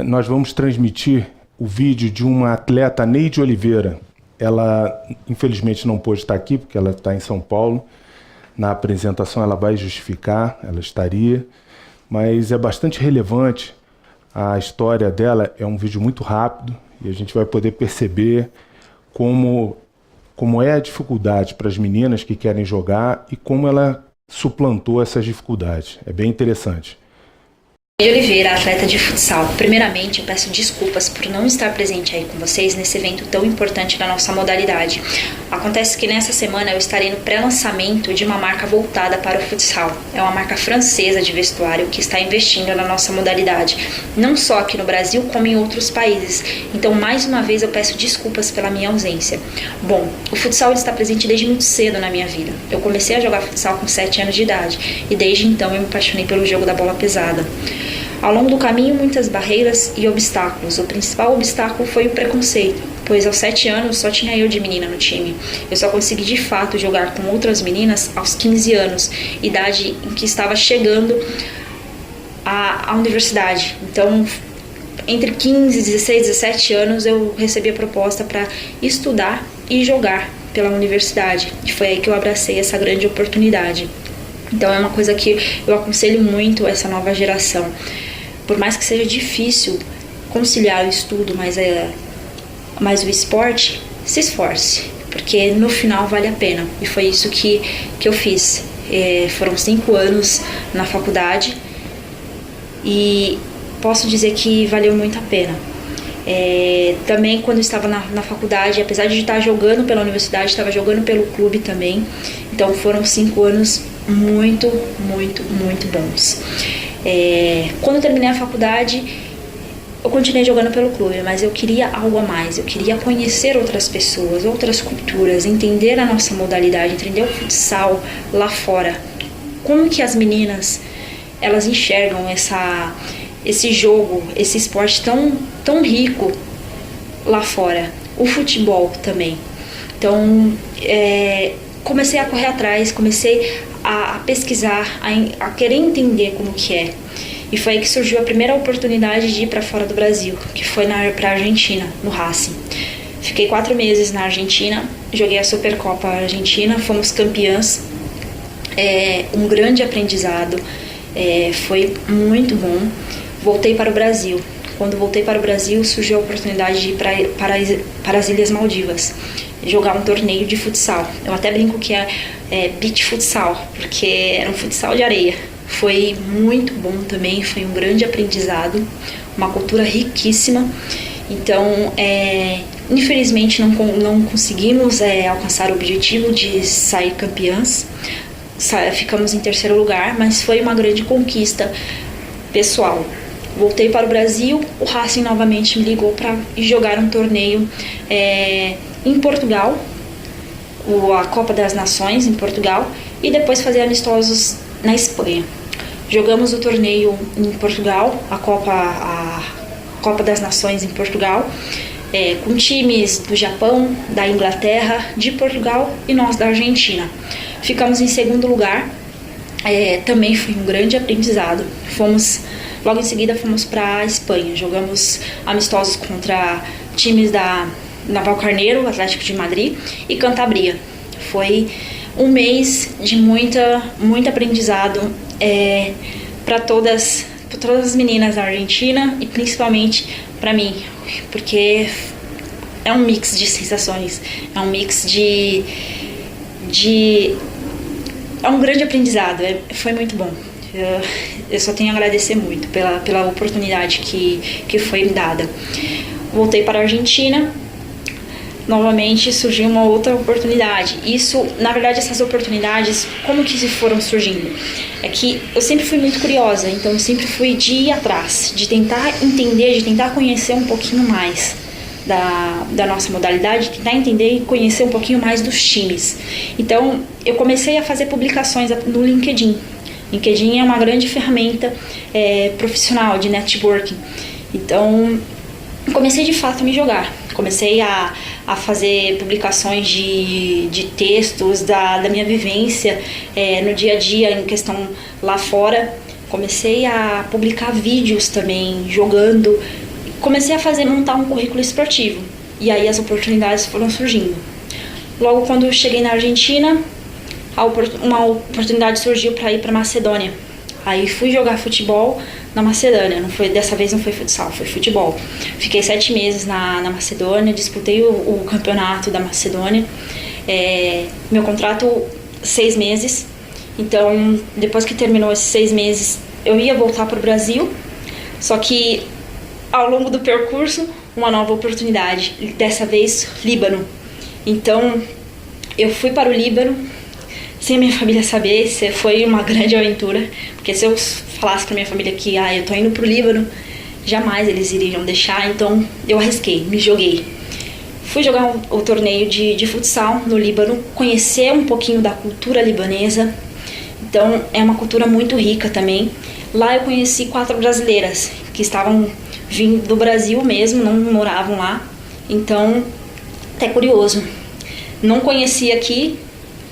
nós vamos transmitir o vídeo de uma atleta, Neide Oliveira. Ela, infelizmente, não pôde estar aqui, porque ela está em São Paulo. Na apresentação ela vai justificar, ela estaria, mas é bastante relevante. A história dela é um vídeo muito rápido e a gente vai poder perceber como é a dificuldade para as meninas que querem jogar e como ela suplantou essas dificuldades. É bem interessante. Oliveira, atleta de futsal. Primeiramente, eu peço desculpas por não estar presente aí com vocês nesse evento tão importante da nossa modalidade. Acontece que nessa semana eu estarei no pré-lançamento de uma marca voltada para o futsal. É uma marca francesa de vestuário que está investindo na nossa modalidade, não só aqui no Brasil, como em outros países. Então, mais uma vez, eu peço desculpas pela minha ausência. Bom, o futsal está presente desde muito cedo na minha vida. Eu comecei a jogar futsal com 7 anos de idade e desde então eu me apaixonei pelo jogo da bola pesada. Ao longo do caminho, muitas barreiras e obstáculos. O principal obstáculo foi o preconceito, pois aos 7 anos só tinha eu de menina no time. Eu só consegui de fato jogar com outras meninas aos 15 anos, idade em que estava chegando à universidade. Então, entre 15, 16, 17 anos, eu recebi a proposta para estudar e jogar pela universidade. E foi aí que eu abracei essa grande oportunidade. Então é uma coisa que eu aconselho muito essa nova geração. Por mais que seja difícil conciliar o estudo, mas o esporte, se esforce, porque no final vale a pena. E foi isso que eu fiz. Foram 5 anos na faculdade e posso dizer que valeu muito a pena. Também quando eu estava na faculdade, apesar de estar jogando pela universidade, estava jogando pelo clube também. Então foram 5 anos muito, muito, muito bons. Quando eu terminei a faculdade, eu continuei jogando pelo clube, mas eu queria algo a mais. Eu queria conhecer outras pessoas, outras culturas, entender a nossa modalidade, entender o futsal lá fora. Como que as meninas, elas enxergam esse jogo, esse esporte tão rico lá fora. O futebol também. Então, comecei a correr atrás, comecei a pesquisar, a querer entender como que é. E foi aí que surgiu a primeira oportunidade de ir para fora do Brasil, que foi para a Argentina, no Racing. Fiquei 4 meses na Argentina, joguei a Supercopa Argentina, fomos campeãs. Um grande aprendizado, foi muito bom. Voltei para o Brasil quando voltei para o Brasil, surgiu a oportunidade de ir para as Ilhas Maldivas, jogar um torneio de futsal. Eu até brinco que é beach futsal, porque era um futsal de areia. Foi muito bom também, foi um grande aprendizado, uma cultura riquíssima. Então, infelizmente não conseguimos alcançar o objetivo de sair campeãs. Ficamos em terceiro lugar, mas foi uma grande conquista pessoal. Voltei para o Brasil, o Racing novamente me ligou para jogar um torneio em Portugal, a Copa das Nações em Portugal, e depois fazer amistosos na Espanha. Jogamos o torneio em Portugal, a Copa das Nações em Portugal, com times do Japão, da Inglaterra, de Portugal e nós da Argentina. Ficamos em segundo lugar, também foi um grande aprendizado. Logo em seguida fomos para a Espanha, jogamos amistosos contra times da Navalcarnero, Atlético de Madrid e Cantabria. Foi um mês de muito aprendizado para todas as meninas da Argentina e principalmente para mim, porque é um mix de sensações, é um mix é um grande aprendizado, foi muito bom. Eu só tenho a agradecer muito pela oportunidade que foi me dada. Voltei para a Argentina, novamente surgiu uma outra oportunidade. Isso, na verdade, essas oportunidades, como que foram surgindo? É que eu sempre fui muito curiosa, então eu sempre fui de ir atrás, de tentar entender, de tentar conhecer um pouquinho mais da nossa modalidade, tentar entender e conhecer um pouquinho mais dos times. Então, eu comecei a fazer publicações no LinkedIn. LinkedIn é uma grande ferramenta profissional de networking. Então, comecei de fato a me jogar. Comecei a fazer publicações de textos da minha vivência no dia a dia, em questão lá fora. Comecei a publicar vídeos também, jogando. Comecei a montar um currículo esportivo. E aí as oportunidades foram surgindo. Logo quando eu cheguei na Argentina, uma oportunidade surgiu para ir para Macedônia. Aí fui jogar futebol na Macedônia. Dessa vez não foi futsal, foi futebol. Fiquei 7 meses na Macedônia, disputei o campeonato da Macedônia. Meu contrato 6 meses. Então, depois que terminou esses 6 meses, eu ia voltar para o Brasil. Só que ao longo do percurso, uma nova oportunidade. Dessa vez, Líbano. Então, eu fui para o Líbano sem a minha família saber. Foi uma grande aventura, porque se eu falasse para minha família que eu tô indo pro Líbano, jamais eles iriam deixar. Então eu arrisquei, me joguei. Fui jogar o torneio de futsal no Líbano, conhecer um pouquinho da cultura libanesa. Então é uma cultura muito rica também. Lá eu conheci 4 brasileiras que estavam vindo do Brasil mesmo, não moravam lá. Então, até curioso. Não conhecia aqui,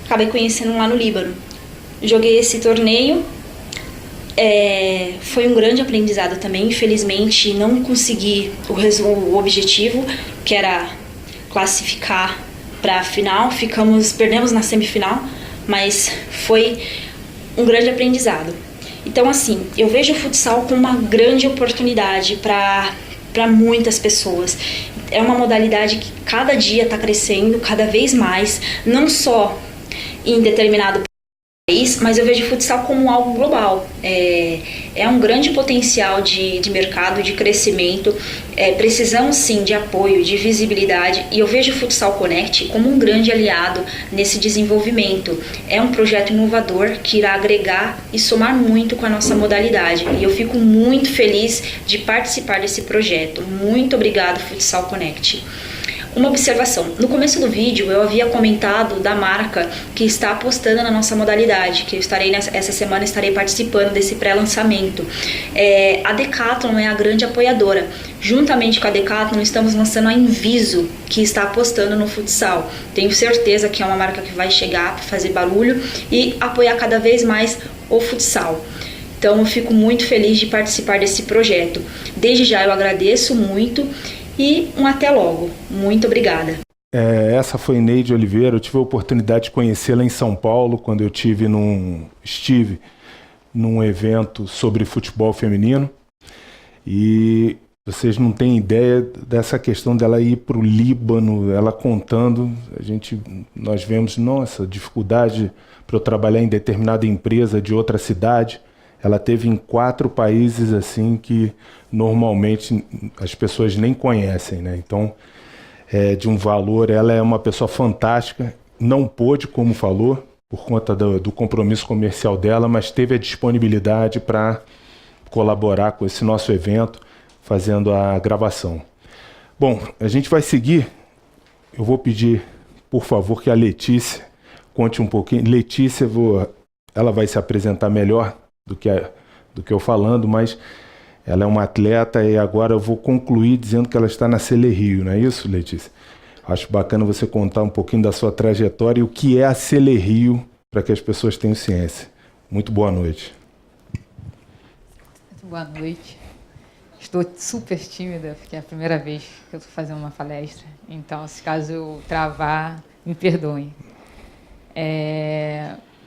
acabei conhecendo lá no Líbano. Joguei esse torneio, foi um grande aprendizado também. Infelizmente não consegui o objetivo, que era classificar para a final. Perdemos na semifinal, mas foi um grande aprendizado. Então assim, eu vejo o futsal como uma grande oportunidade para muitas pessoas. É uma modalidade que cada dia está crescendo, cada vez mais, não só em determinado país, mas eu vejo o futsal como algo global. É um grande potencial de mercado, de crescimento. Precisamos sim de apoio, de visibilidade, e eu vejo o Futsal Connect como um grande aliado nesse desenvolvimento. É um projeto inovador que irá agregar e somar muito com a nossa modalidade, e eu fico muito feliz de participar desse projeto. Muito obrigado, Futsal Connect. Uma observação, no começo do vídeo eu havia comentado da marca que está apostando na nossa modalidade, que eu essa semana estarei participando desse pré-lançamento. A Decathlon é a grande apoiadora. Juntamente com a Decathlon estamos lançando a Inviso, que está apostando no futsal. Tenho certeza que é uma marca que vai chegar para fazer barulho e apoiar cada vez mais o futsal. Então eu fico muito feliz de participar desse projeto. Desde já eu agradeço muito. E até logo. Muito obrigada. Essa foi Neide Oliveira. Eu tive a oportunidade de conhecê-la em São Paulo, quando eu estive num evento sobre futebol feminino. E vocês não têm ideia dessa questão dela ir para o Líbano, ela contando, nós vemos, nossa, dificuldade para eu trabalhar em determinada empresa de outra cidade. Ela teve em 4 países assim que normalmente as pessoas nem conhecem, né? Então, de um valor, ela é uma pessoa fantástica, não pôde, como falou, por conta do compromisso comercial dela, mas teve a disponibilidade para colaborar com esse nosso evento, fazendo a gravação. Bom, a gente vai seguir. Eu vou pedir, por favor, que a Letícia conte um pouquinho. Letícia, ela vai se apresentar melhor do que eu falando, mas ela é uma atleta e agora eu vou concluir dizendo que ela está na Sele Rio, não é isso, Letícia? Acho bacana você contar um pouquinho da sua trajetória e o que é a Sele Rio, para que as pessoas tenham ciência. Muito boa noite. Muito boa noite. Estou super tímida, porque é a primeira vez que eu estou fazendo uma palestra. Então, se caso eu travar, me perdoem.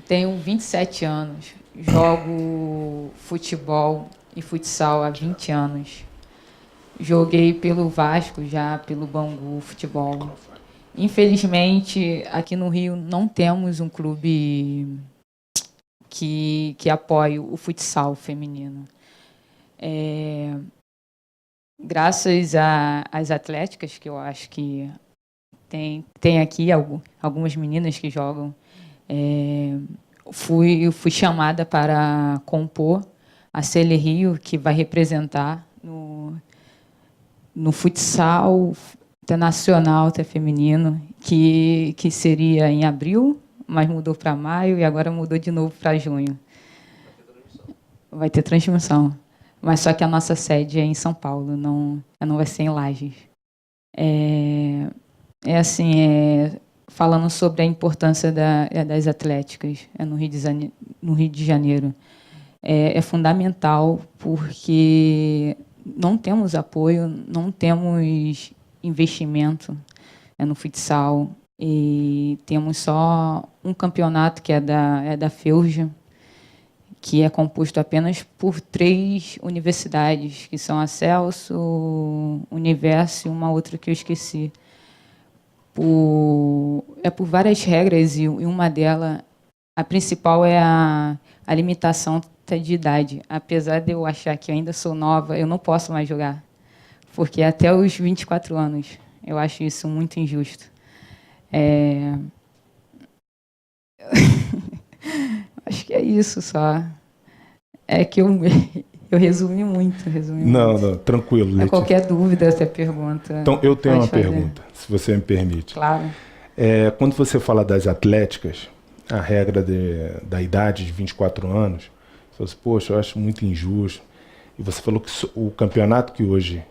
Tenho 27 anos, jogo futebol e futsal há 20 anos. Joguei pelo Vasco, já pelo Bangu Futebol. Infelizmente, aqui no Rio não temos um clube que apoie o futsal feminino. Graças às atléticas, que eu acho que tem aqui algumas meninas que jogam, fui chamada para compor a Sele Rio, que vai representar no futsal internacional até feminino, que seria em abril, mas mudou para maio e agora mudou de novo para junho. Vai ter transmissão. Mas só que a nossa sede é em São Paulo, não vai ser em Lages. Falando sobre a importância das atléticas no Rio de Janeiro. É fundamental porque não temos apoio, não temos investimento no futsal e temos só um campeonato que é da FEUJ, que é composto apenas por 3 universidades, que são a Celso, Universo e uma outra que eu esqueci. Por várias regras, e uma delas, a principal é a limitação de idade. Apesar de eu achar que eu ainda sou nova, eu não posso mais jogar, porque até os 24 anos. Eu acho isso muito injusto. Acho que é isso só. É que eu resumi muito. Não, tranquilo, Letícia. Qualquer dúvida, você pergunta. Então, eu tenho uma pergunta, se você me permite. Claro. Quando você fala das atléticas, a regra da idade de 24 anos, você fala assim, poxa, eu acho muito injusto. E você falou que o campeonato que hoje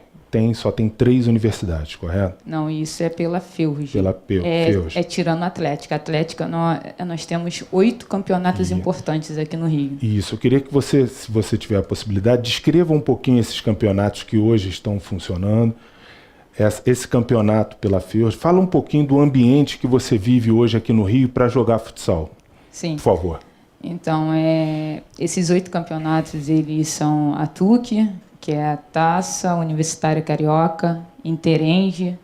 só tem 3 universidades, correto? Não, isso é pela FEUJ. Pela FEUJ. Tirando a Atlética. A Atlética, nós temos 8 campeonatos importantes aqui no Rio. Isso. Eu queria que você, se você tiver a possibilidade, descreva um pouquinho esses campeonatos que hoje estão funcionando. Esse campeonato pela FEUJ. Fala um pouquinho do ambiente que você vive hoje aqui no Rio para jogar futsal. Sim. Por favor. Então, esses 8 campeonatos, eles são a TUC, que é a Taça Universitária Carioca, Interenge,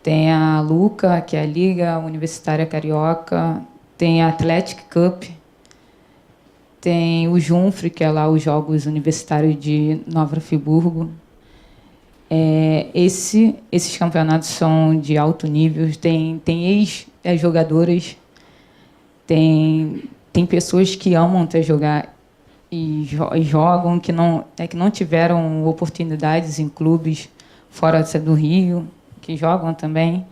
tem a Luca, que é a Liga Universitária Carioca, tem a Athletic Cup, tem o Junfre, que é lá os Jogos Universitários de Nova Friburgo. Esses campeonatos são de alto nível, tem ex-jogadoras, tem pessoas que amam até jogar e jogam, que não tiveram oportunidades em clubes fora do Rio, que jogam também.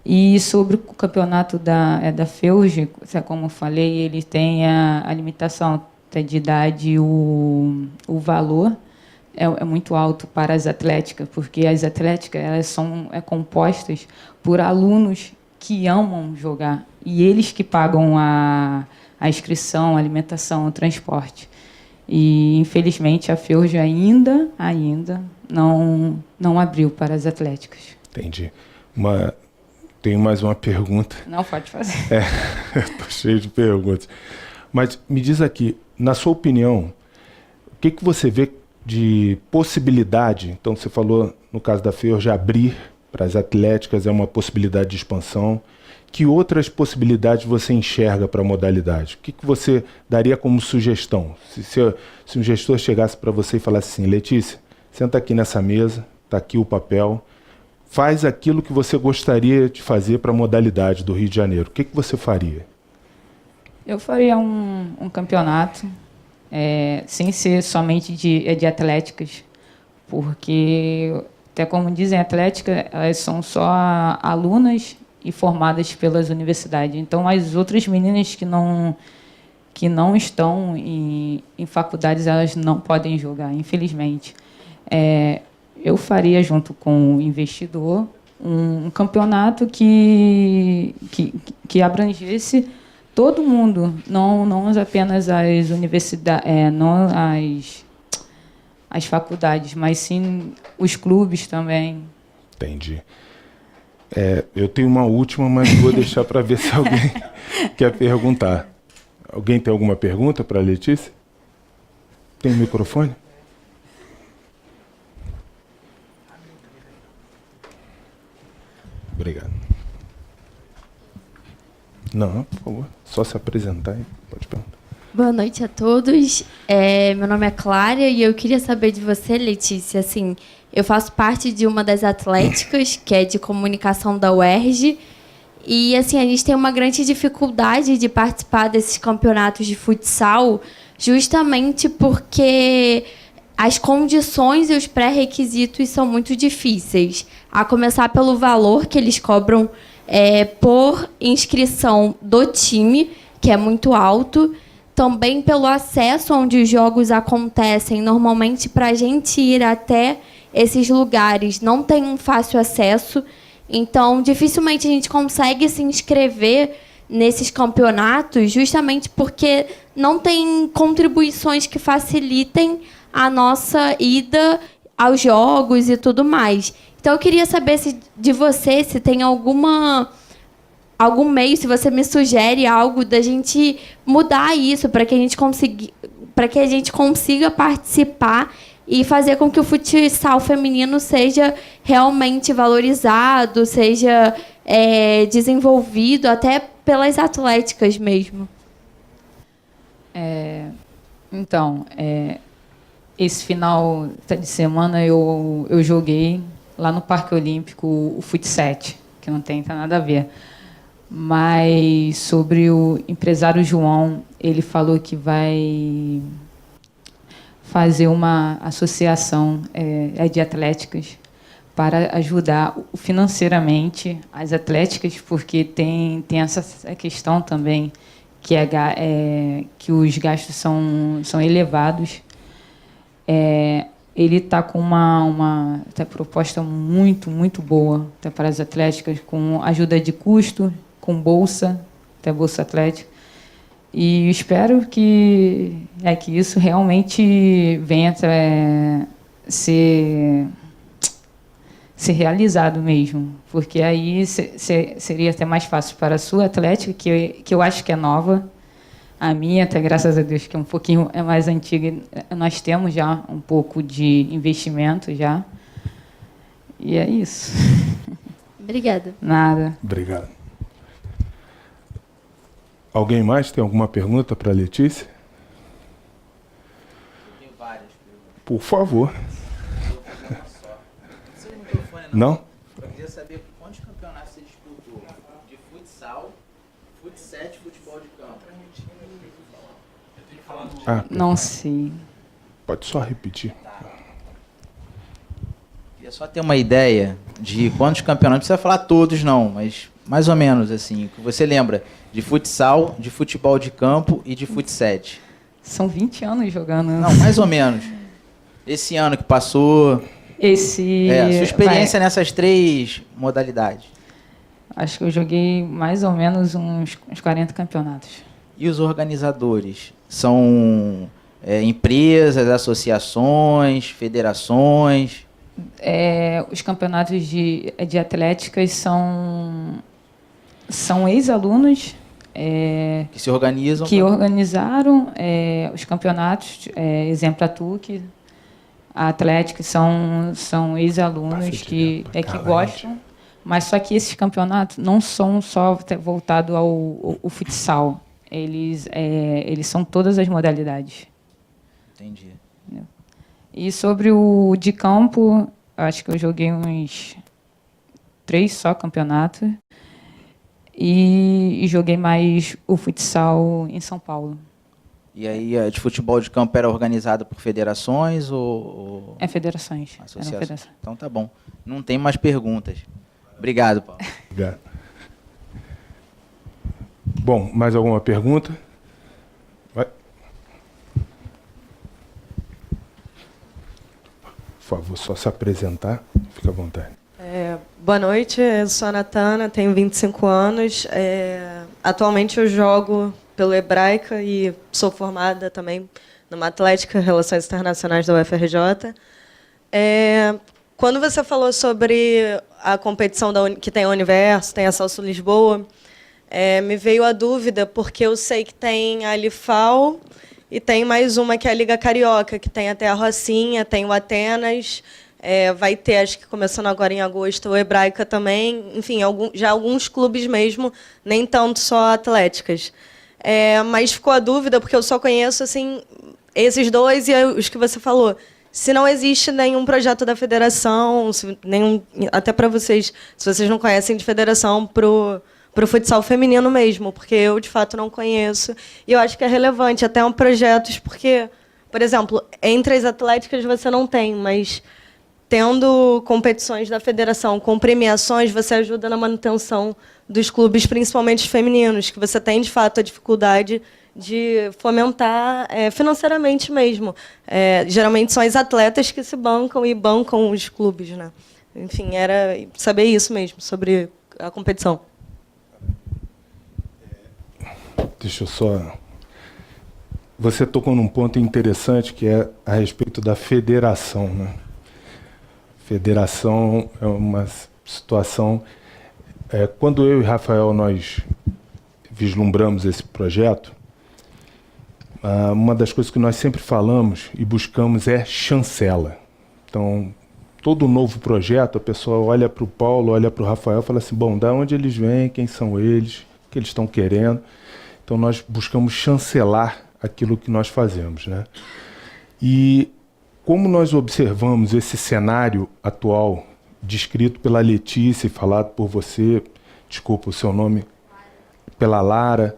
E sobre o campeonato da FEUJ, como eu falei, ele tem a limitação de idade, o valor é muito alto para as atléticas, porque as atléticas elas são compostas por alunos que amam jogar, e eles que pagam a inscrição, a alimentação, o transporte. E, infelizmente, a FEUJ ainda não abriu para as atléticas. Entendi. Tenho mais uma pergunta. Não, pode fazer. Estou cheio de perguntas. Mas me diz aqui, na sua opinião, o que você vê de possibilidade. Então, você falou, no caso da FEOR, de abrir para as atléticas, é uma possibilidade de expansão. Que outras possibilidades você enxerga para a modalidade? O que você daria como sugestão? Se um gestor chegasse para você e falasse assim, Letícia, senta aqui nessa mesa, está aqui o papel, faz aquilo que você gostaria de fazer para a modalidade do Rio de Janeiro. O que você faria? Eu faria um campeonato, sem ser somente de atléticas, porque, até como dizem, atlética, elas são só alunas e formadas pelas universidades. Então, as outras meninas que não estão em faculdades, elas não podem jogar, infelizmente. Eu faria, junto com o investidor, um campeonato que abrangesse todo mundo, não apenas as universidades, não as faculdades, mas sim os clubes também. Entendi. Eu tenho uma última, mas vou deixar para ver se alguém quer perguntar. Alguém tem alguma pergunta para a Letícia? Tem microfone? Obrigado. Não, por favor. Só se apresentar e pode perguntar. Boa noite a todos. Meu nome é Clara e eu queria saber de você, Letícia. Assim, eu faço parte de uma das atléticas, que é de comunicação da UERJ. E assim, a gente tem uma grande dificuldade de participar desses campeonatos de futsal, justamente porque as condições e os pré-requisitos são muito difíceis. A começar pelo valor que eles cobram por inscrição do time, que é muito alto. Também pelo acesso onde os jogos acontecem. Normalmente, para a gente ir até esses lugares, não tem um fácil acesso. Então, dificilmente a gente consegue se inscrever nesses campeonatos, justamente porque não tem contribuições que facilitem a nossa ida aos jogos e tudo mais. Então, eu queria saber de você se tem algum meio, se você me sugere algo da gente mudar isso para que a gente consiga participar e fazer com que o futsal feminino seja realmente valorizado, seja desenvolvido até pelas atléticas mesmo. Então, esse final de semana eu joguei lá no Parque Olímpico o Fut7, que não tem nada a ver. Mas sobre o empresário João, ele falou que vai fazer uma associação de atléticas para ajudar financeiramente as atléticas, porque tem essa questão também que, que os gastos são elevados. Ele está com uma proposta muito, muito boa para as atléticas, com ajuda de custo, com bolsa, até Bolsa Atlética. E espero que isso realmente venha a ser realizado mesmo, porque aí seria até mais fácil para a sua Atlética, que eu acho que é nova. A minha, até graças a Deus, que é um pouquinho mais antiga, nós temos já um pouco de investimento já. E é isso. Obrigada. Nada. Obrigado. Alguém mais tem alguma pergunta para a Letícia? Eu tenho várias perguntas. Por favor. Não? Eu queria saber quantos campeonatos você disputou de futsal, fut7, futebol de campo. Não sei. Pode só repetir. Queria só ter uma ideia de quantos campeonatos, não precisa falar todos não, mas mais ou menos assim, que você lembra de futsal, de futebol de campo e de fut7. São 20 anos jogando. Não, mais ou menos. Esse ano que passou... sua experiência nessas 3 modalidades. Acho que eu joguei mais ou menos uns 40 campeonatos. E os organizadores? São empresas, associações, federações? Os campeonatos de atléticas são ex-alunos que se organizam? Que organizaram os campeonatos, exemplo a TUC. A Atlética são ex-alunos que gostam, mas só que esses campeonatos não são só voltados ao futsal. Eles são todas as modalidades. Entendi. E sobre o de campo, acho que eu joguei uns 3 só campeonatos. E joguei mais o futsal em São Paulo. E aí, a de futebol de campo era organizada por federações ou... Federações. Associações. Então tá bom. Não tem mais perguntas. Obrigado, Paulo. Obrigado. Bom, mais alguma pergunta? Vai. Por favor, só se apresentar. Fica à vontade. Boa noite, eu sou a Natana, tenho 25 anos. Atualmente eu jogo pelo Hebraica e sou formada também numa Atlética Relações Internacionais da UFRJ. Quando você falou sobre a competição que tem a Universo, tem a Celso Lisboa, me veio a dúvida, porque eu sei que tem a Lifal e tem mais uma que é a Liga Carioca, que tem até a Rocinha, tem o Atenas... vai ter, acho que começando agora em agosto, o Hebraica também. Enfim, já alguns clubes mesmo, nem tanto só atléticas. Mas ficou a dúvida, porque eu só conheço assim, esses dois e os que você falou. Se não existe nenhum projeto da federação, até para vocês, se vocês não conhecem de federação, para o futsal feminino mesmo, porque eu, de fato, não conheço. E eu acho que é relevante, até projetos, porque, por exemplo, entre as atléticas você não tem, mas... tendo competições da federação com premiações, você ajuda na manutenção dos clubes, principalmente os femininos, que você tem, de fato, a dificuldade de fomentar financeiramente mesmo. Geralmente são as atletas que se bancam e bancam os clubes, né? Enfim, era saber isso mesmo, sobre a competição. Deixa eu só... Você tocou num ponto interessante, que é a respeito da federação, né? Federação é uma situação... quando eu e Rafael nós vislumbramos esse projeto, uma das coisas que nós sempre falamos e buscamos é chancela. Então, todo novo projeto, a pessoa olha para o Paulo, olha para o Rafael e fala assim, bom, da onde eles vêm, quem são eles, o que eles estão querendo. Então, nós buscamos chancelar aquilo que nós fazemos, né? E... como nós observamos esse cenário atual, descrito pela Letícia e falado por você, desculpa o seu nome, pela Lara,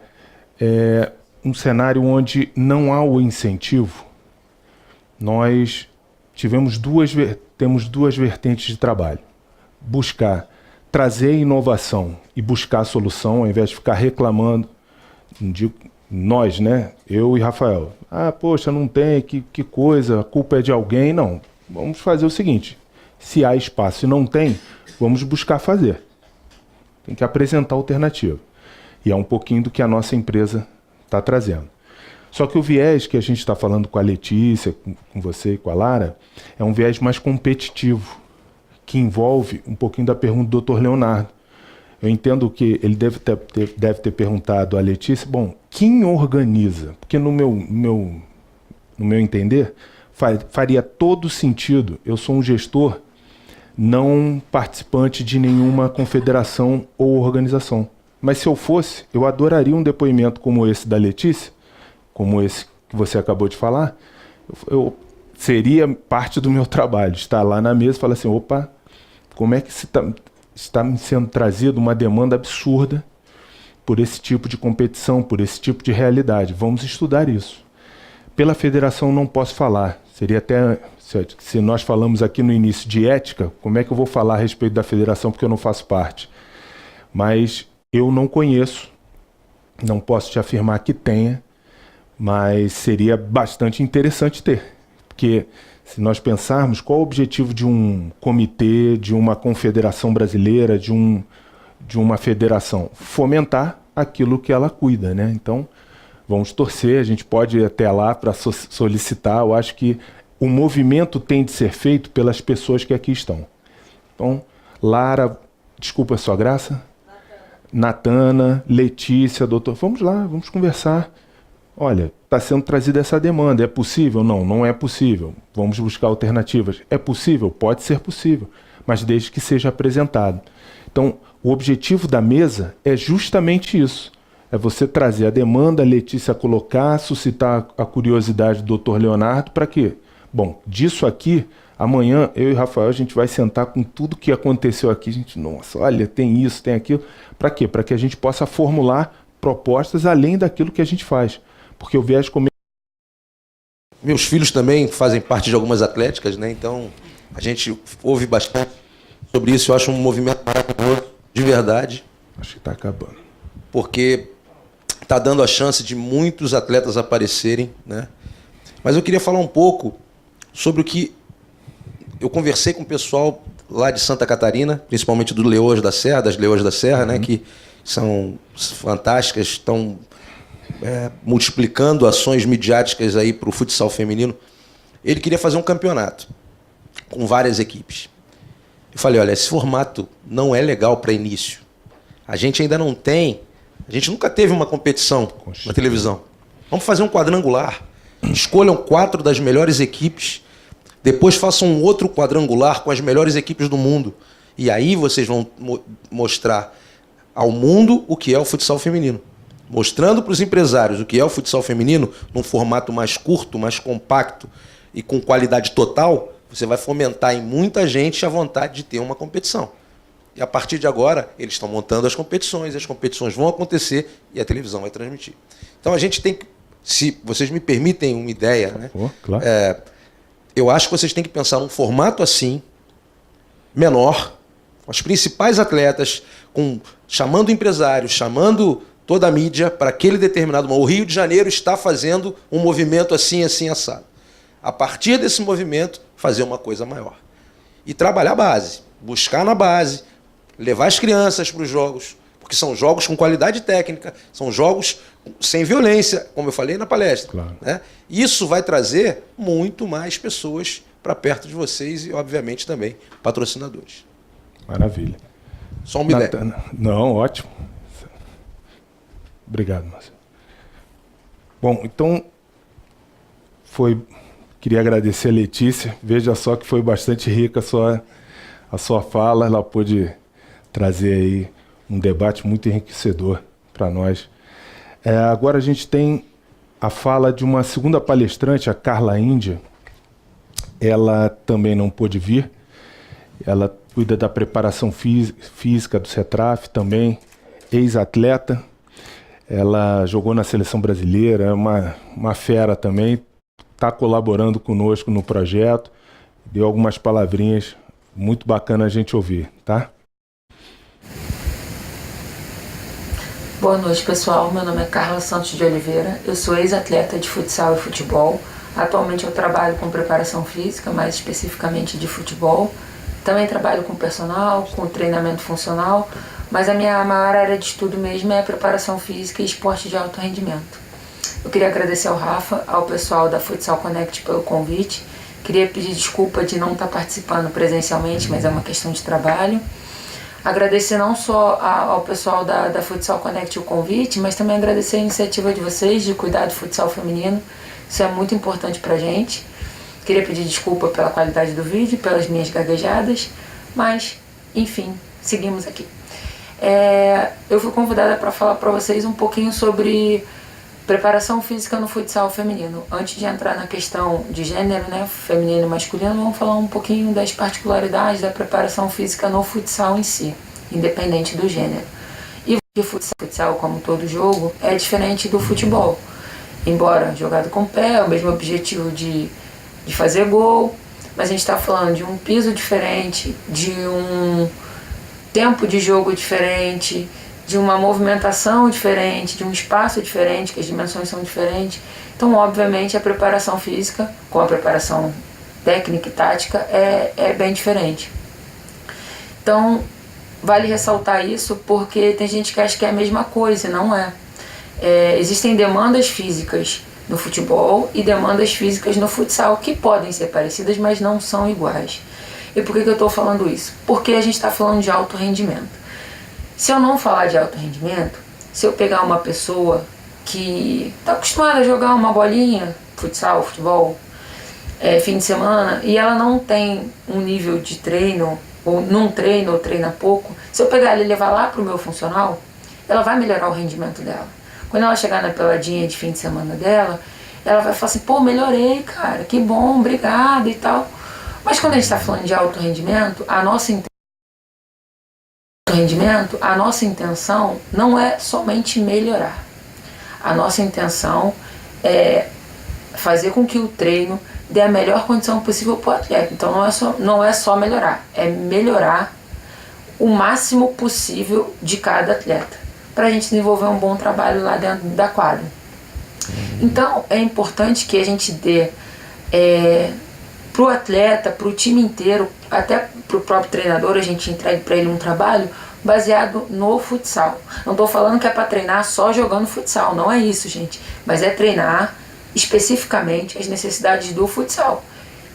um cenário onde não há o incentivo, nós temos duas vertentes de trabalho. Buscar trazer inovação e buscar a solução, ao invés de ficar reclamando, não digo nós, né? Eu e Rafael. Poxa, não tem, que coisa, a culpa é de alguém. Não, vamos fazer o seguinte, se há espaço e não tem, vamos buscar fazer. Tem que apresentar alternativa. E é um pouquinho do que a nossa empresa está trazendo. Só que o viés que a gente está falando com a Letícia, com você e com a Lara, é um viés mais competitivo, que envolve um pouquinho da pergunta do Dr. Leonardo. Eu entendo que ele deve ter perguntado à Letícia, bom, quem organiza? Porque no meu entender, faria todo sentido. Eu sou um gestor não participante de nenhuma confederação ou organização. Mas se eu fosse, eu adoraria um depoimento como esse da Letícia, como esse que você acabou de falar. Seria parte do meu trabalho, estar lá na mesa e falar assim, opa, como é que está me sendo trazida uma demanda absurda por esse tipo de competição, por esse tipo de realidade. Vamos estudar isso. Pela federação não posso falar. Seria até, se nós falamos aqui no início de ética, como é que eu vou falar a respeito da federação porque eu não faço parte? Mas eu não conheço, não posso te afirmar que tenha, mas seria bastante interessante ter. Porque se nós pensarmos qual o objetivo de um comitê, de uma confederação brasileira, de uma federação, fomentar aquilo que ela cuida, né? Então, vamos torcer, a gente pode ir até lá para solicitar. Eu acho que o movimento tem de ser feito pelas pessoas que aqui estão. Então, Lara, desculpa a sua graça, Natana, Letícia, doutor, vamos lá, vamos conversar. Olha, está sendo trazida essa demanda. É possível? Não, não é possível. Vamos buscar alternativas. É possível? Pode ser possível, mas desde que seja apresentado. Então, o objetivo da mesa é justamente isso. É você trazer a demanda, a Letícia colocar, suscitar a curiosidade do Dr. Leonardo, para quê? Bom, disso aqui, amanhã eu e o Rafael, a gente vai sentar com tudo que aconteceu aqui. A gente, nossa, olha, tem isso, tem aquilo. Para quê? Para que a gente possa formular propostas além daquilo que a gente faz. Porque o viés comercial... Meus filhos também fazem parte de algumas atléticas, né? Então, a gente ouve bastante sobre isso. Eu acho um movimento maravilhoso, de verdade. Acho que está acabando. Porque está dando a chance de muitos atletas aparecerem, né? Mas eu queria falar um pouco sobre o que eu conversei com o pessoal lá de Santa Catarina, principalmente do Leoas da Serra, das Leoas da Serra, né? Que são fantásticas, estão multiplicando ações midiáticas aí para o futsal feminino. Ele queria fazer um campeonato com várias equipes. Eu falei, olha, esse formato não é legal para início. A gente ainda não tem, a gente nunca teve uma competição na televisão. Vamos fazer um quadrangular. Escolham 4 das melhores equipes, depois façam um outro quadrangular com as melhores equipes do mundo. E aí vocês vão mostrar ao mundo o que é o futsal feminino. Mostrando para os empresários o que é o futsal feminino, num formato mais curto, mais compacto e com qualidade total, você vai fomentar em muita gente a vontade de ter uma competição. E a partir de agora, eles estão montando as competições vão acontecer e a televisão vai transmitir. Então a gente tem que, se vocês me permitem uma ideia, né? Claro. Eu acho que vocês têm que pensar num formato assim, menor, com as principais atletas, chamando empresários, chamando toda a mídia para aquele determinado momento. O Rio de Janeiro está fazendo um movimento assim, assim, assado. A partir desse movimento, fazer uma coisa maior. E trabalhar a base, buscar na base, levar as crianças para os jogos, porque são jogos com qualidade técnica, são jogos sem violência, como eu falei na palestra. Claro. Né? Isso vai trazer muito mais pessoas para perto de vocês e, obviamente, também patrocinadores. Maravilha. Só uma ideia. Não, ótimo. Obrigado, Márcio. Bom, então, queria agradecer a Letícia. Veja só que foi bastante rica a sua fala. Ela pôde trazer aí um debate muito enriquecedor para nós. Agora a gente tem a fala de uma segunda palestrante, a Carla Índia. Ela também não pôde vir. Ela cuida da preparação física do CETRAF também, ex-atleta. Ela jogou na seleção brasileira, é uma fera também, está colaborando conosco no projeto, deu algumas palavrinhas, muito bacana a gente ouvir, tá? Boa noite, pessoal. Meu nome é Carla Santos de Oliveira, eu sou ex-atleta de futsal e futebol. Atualmente eu trabalho com preparação física, mais especificamente de futebol. Também trabalho com personal, com treinamento funcional, mas a minha maior área de estudo mesmo é preparação física e esporte de alto rendimento. Eu queria agradecer ao Rafa, ao pessoal da Futsal Connect pelo convite. Queria pedir desculpa de não estar participando presencialmente, mas é uma questão de trabalho. Agradecer não só ao pessoal da Futsal Connect o convite, mas também agradecer a iniciativa de vocês de cuidar do futsal feminino. Isso é muito importante pra gente. Queria pedir desculpa pela qualidade do vídeo, pelas minhas gaguejadas, mas, enfim, seguimos aqui. Eu fui convidada para falar para vocês um pouquinho sobre preparação física no futsal feminino. Antes de entrar na questão de gênero, né, feminino e masculino, vamos falar um pouquinho das particularidades da preparação física no futsal em si, independente do gênero. E o futsal, como todo jogo, é diferente do futebol. Embora jogado com o pé, é o mesmo objetivo de fazer gol, mas a gente está falando de um piso diferente, de um tempo de jogo diferente, de uma movimentação diferente, de um espaço diferente, que as dimensões são diferentes. Então, obviamente, a preparação física, com a preparação técnica e tática, é bem diferente. Então, vale ressaltar isso porque tem gente que acha que é a mesma coisa, e não é. Existem demandas físicas no futebol e demandas físicas no futsal que podem ser parecidas, mas não são iguais. E por que eu estou falando isso? Porque a gente está falando de alto rendimento. Se eu não falar de alto rendimento, se eu pegar uma pessoa que está acostumada a jogar uma bolinha, futsal, futebol, fim de semana, e ela não tem um nível de treino, ou não treina ou treina pouco, se eu pegar ela e levar lá para o meu funcional, ela vai melhorar o rendimento dela. Quando ela chegar na peladinha de fim de semana dela, ela vai falar assim, pô, melhorei, cara, que bom, obrigado e tal. Mas quando a gente está falando de alto rendimento, a nossa intenção não é somente melhorar. A nossa intenção é fazer com que o treino dê a melhor condição possível para o atleta. Então não é só melhorar, é melhorar o máximo possível de cada atleta, para a gente desenvolver um bom trabalho lá dentro da quadra. Então é importante que a gente dê para o atleta, para o time inteiro, até para o próprio treinador, a gente entregue para ele um trabalho baseado no futsal. Não estou falando que é para treinar só jogando futsal, não é isso, gente. Mas é treinar especificamente as necessidades do futsal,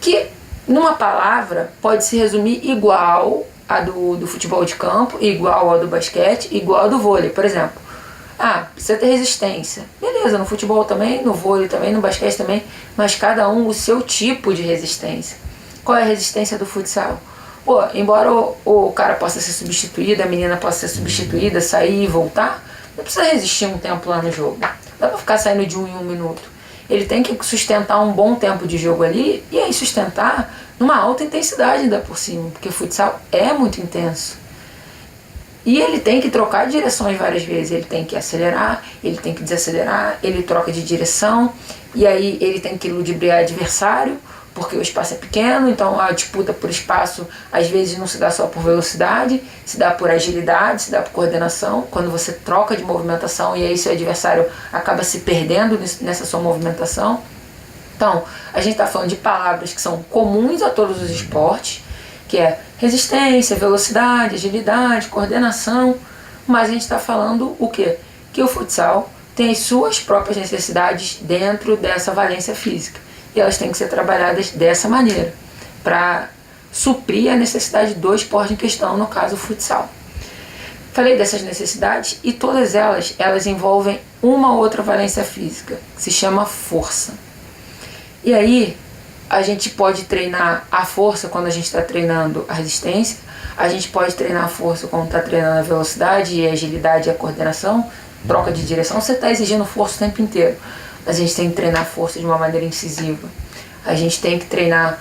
que numa palavra pode se resumir igual a do futebol de campo, igual a do basquete, igual a do vôlei. Por exemplo, precisa ter resistência. Beleza, no futebol também, no vôlei também, no basquete também, mas cada um o seu tipo de resistência. Qual é a resistência do futsal? Pô, embora o cara possa ser substituído, a menina possa ser substituída, sair e voltar, não precisa resistir um tempo lá no jogo. Não dá pra ficar saindo de 1 em 1 minuto. Ele tem que sustentar um bom tempo de jogo ali, e aí sustentar numa alta intensidade ainda por cima, porque o futsal é muito intenso. E ele tem que trocar de direções várias vezes, ele tem que acelerar, ele tem que desacelerar, ele troca de direção, e aí ele tem que ludibriar adversário, porque o espaço é pequeno, então a disputa por espaço às vezes não se dá só por velocidade, se dá por agilidade, se dá por coordenação, quando você troca de movimentação e aí seu adversário acaba se perdendo nessa sua movimentação. Então, a gente está falando de palavras que são comuns a todos os esportes, que é resistência, velocidade, agilidade, coordenação, mas a gente está falando o quê? Que o futsal tem as suas próprias necessidades dentro dessa valência física. E elas têm que ser trabalhadas dessa maneira, para suprir a necessidade do esporte em questão, no caso o futsal. Falei dessas necessidades e todas elas envolvem uma outra valência física, que se chama força. E aí, a gente pode treinar a força quando a gente está treinando a resistência, a gente pode treinar a força quando está treinando a velocidade e a agilidade e a coordenação, troca de direção, você está exigindo força o tempo inteiro. A gente tem que treinar a força de uma maneira incisiva. A gente tem que treinar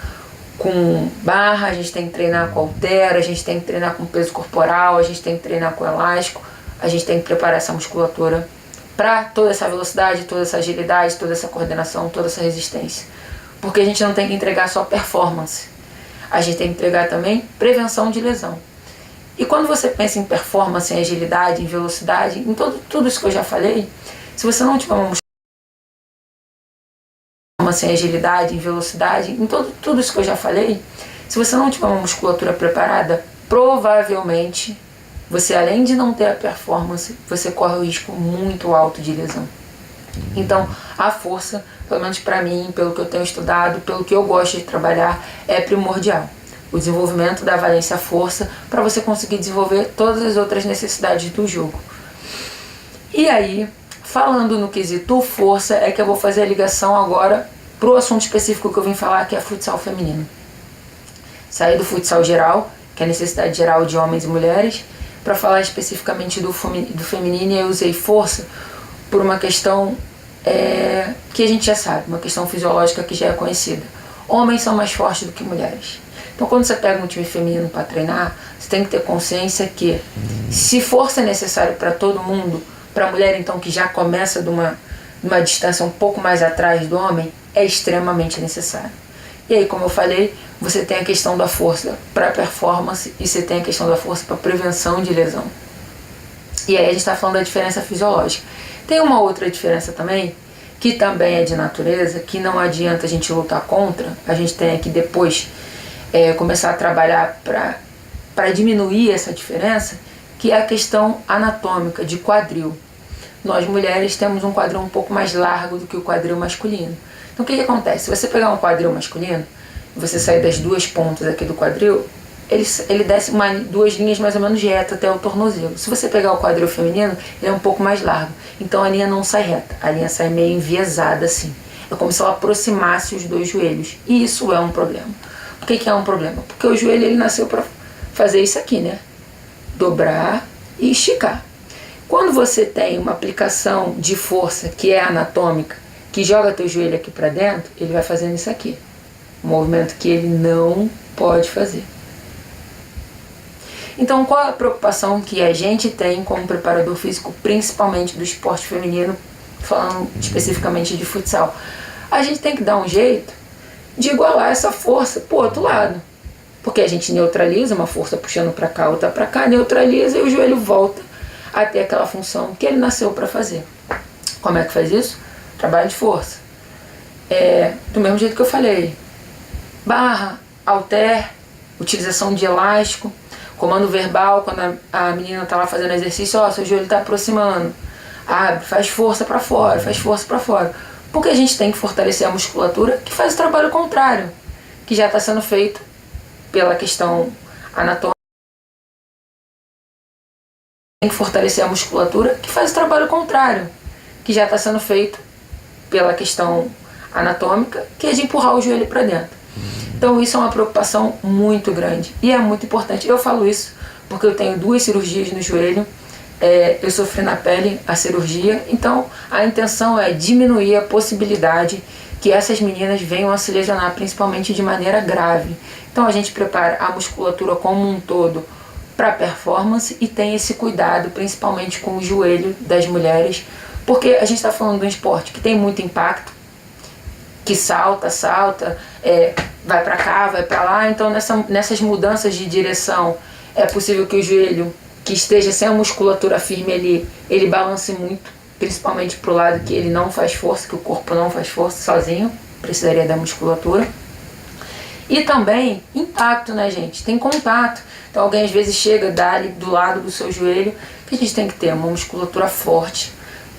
com barra, a gente tem que treinar com halter, a gente tem que treinar com peso corporal, a gente tem que treinar com elástico, a gente tem que preparar essa musculatura para toda essa velocidade, toda essa agilidade, toda essa coordenação, toda essa resistência. Porque a gente não tem que entregar só performance, a gente tem que entregar também prevenção de lesão. E quando você pensa em performance, em agilidade, em velocidade, em tudo isso que eu já falei, se você não tiver uma em agilidade, em velocidade, em tudo isso que eu já falei, se você não tiver uma musculatura preparada, provavelmente você, além de não ter a performance, você corre o risco muito alto de lesão. Então, a força, pelo menos para mim, pelo que eu tenho estudado, pelo que eu gosto de trabalhar, é primordial. O desenvolvimento da valência força para você conseguir desenvolver todas as outras necessidades do jogo. E aí, falando no quesito força, é que eu vou fazer a ligação agora para o assunto específico que eu vim falar, que é futsal feminino. Sair do futsal geral, que é a necessidade geral de homens e mulheres, para falar especificamente do feminino, eu usei força por uma questão que a gente já sabe, uma questão fisiológica que já é conhecida. Homens são mais fortes do que mulheres. Então, quando você pega um time feminino para treinar, você tem que ter consciência que, se força é necessário para todo mundo, para a mulher, então, que já começa de uma distância um pouco mais atrás do homem, é extremamente necessário. E aí, como eu falei, você tem a questão da força para performance e você tem a questão da força para prevenção de lesão. E aí a gente está falando da diferença fisiológica. Tem uma outra diferença também, que também é de natureza, que não adianta a gente lutar contra, a gente tem que depois começar a trabalhar para diminuir essa diferença, que é a questão anatômica de quadril. Nós mulheres temos um quadril um pouco mais largo do que o quadril masculino. Então o que acontece? Se você pegar um quadril masculino, e você sair das duas pontas aqui do quadril, ele desce 2 linhas mais ou menos retas até o tornozelo. Se você pegar o quadril feminino, ele é um pouco mais largo. Então a linha não sai reta, a linha sai meio enviesada assim. É como se ela aproximasse os 2 joelhos. E isso é um problema. Por que é um problema? Porque o joelho ele nasceu para fazer isso aqui, né? Dobrar e esticar. Quando você tem uma aplicação de força que é anatômica, que joga teu joelho aqui para dentro, ele vai fazendo isso aqui. Um movimento que ele não pode fazer. Então, qual é a preocupação que a gente tem como preparador físico, principalmente do esporte feminino, falando especificamente de futsal? A gente tem que dar um jeito de igualar essa força pro outro lado. Porque a gente neutraliza, uma força puxando para cá, outra para cá, neutraliza e o joelho volta a ter aquela função que ele nasceu para fazer. Como é que faz isso? Trabalho de força. Do mesmo jeito que eu falei. Barra, halter, utilização de elástico, comando verbal, quando a menina está lá fazendo exercício, ó, seu joelho está aproximando. Abre, faz força para fora, faz força para fora. Porque a gente tem que fortalecer a musculatura que faz o trabalho contrário, que já está sendo feito pela questão anatômica. Tem que fortalecer a musculatura que faz o trabalho contrário, que já está sendo feito pela questão anatômica, que é de empurrar o joelho para dentro. Então isso é uma preocupação muito grande e é muito importante. Eu falo isso porque eu tenho 2 cirurgias no joelho, eu sofri na pele a cirurgia, então a intenção é diminuir a possibilidade que essas meninas venham a se lesionar, principalmente de maneira grave. Então a gente prepara a musculatura como um todo para performance e tem esse cuidado, principalmente com o joelho das mulheres, porque a gente está falando de um esporte que tem muito impacto, que salta, vai para cá, vai para lá, então nessas mudanças de direção é possível que o joelho, que esteja sem a musculatura firme, ele balance muito, principalmente para o lado que ele não faz força, que o corpo não faz força sozinho, precisaria da musculatura. E também impacto, né, gente? Tem contato. Então alguém às vezes chega, dá ali do lado do seu joelho, que a gente tem que ter uma musculatura forte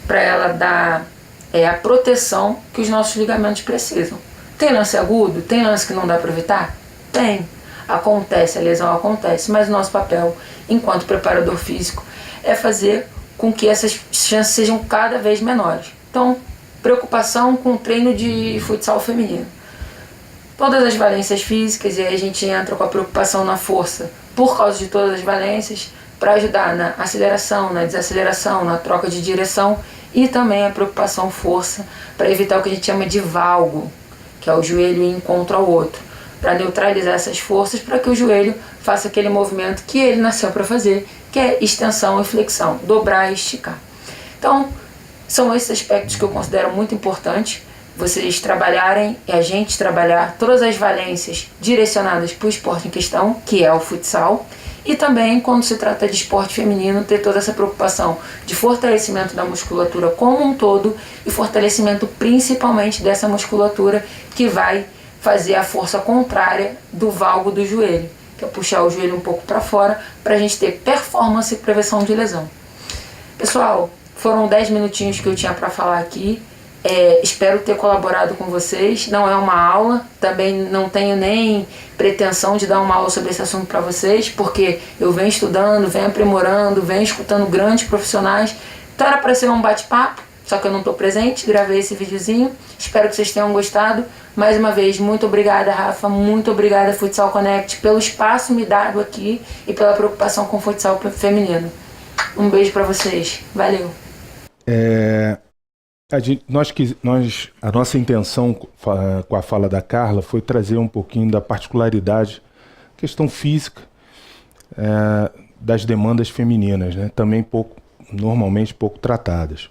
para ela dar a proteção que os nossos ligamentos precisam. Tem lance agudo? Tem lance que não dá para evitar? Tem. Acontece, a lesão acontece, mas o nosso papel, enquanto preparador físico, é fazer com que essas chances sejam cada vez menores. Então, preocupação com o treino de futsal feminino. Todas as valências físicas, e aí a gente entra com a preocupação na força, por causa de todas as valências, para ajudar na aceleração, na desaceleração, na troca de direção, e também a preocupação força, para evitar o que a gente chama de valgo, que é o joelho em encontro ao outro, para neutralizar essas forças, para que o joelho faça aquele movimento que ele nasceu para fazer, que é extensão e flexão, dobrar e esticar. Então, são esses aspectos que eu considero muito importantes, vocês trabalharem e a gente trabalhar todas as valências direcionadas para o esporte em questão, que é o futsal, e também, quando se trata de esporte feminino, ter toda essa preocupação de fortalecimento da musculatura como um todo e fortalecimento principalmente dessa musculatura que vai fazer a força contrária do valgo do joelho, que é puxar o joelho um pouco para fora, para a gente ter performance e prevenção de lesão. Pessoal, foram 10 minutinhos que eu tinha para falar aqui. Espero ter colaborado com vocês. Não é uma aula, também não tenho nem pretensão de dar uma aula sobre esse assunto para vocês, porque eu venho estudando, venho aprimorando, venho escutando grandes profissionais. Então era para ser um bate-papo, só que eu não estou presente, gravei esse videozinho. Espero que vocês tenham gostado. Mais uma vez, muito obrigada, Rafa, muito obrigada, Futsal Connect, pelo espaço me dado aqui e pela preocupação com o futsal feminino. Um beijo para vocês. Valeu. A nossa intenção com a fala da Carla foi trazer um pouquinho da particularidade, questão física, das demandas femininas, né? Também normalmente pouco tratadas.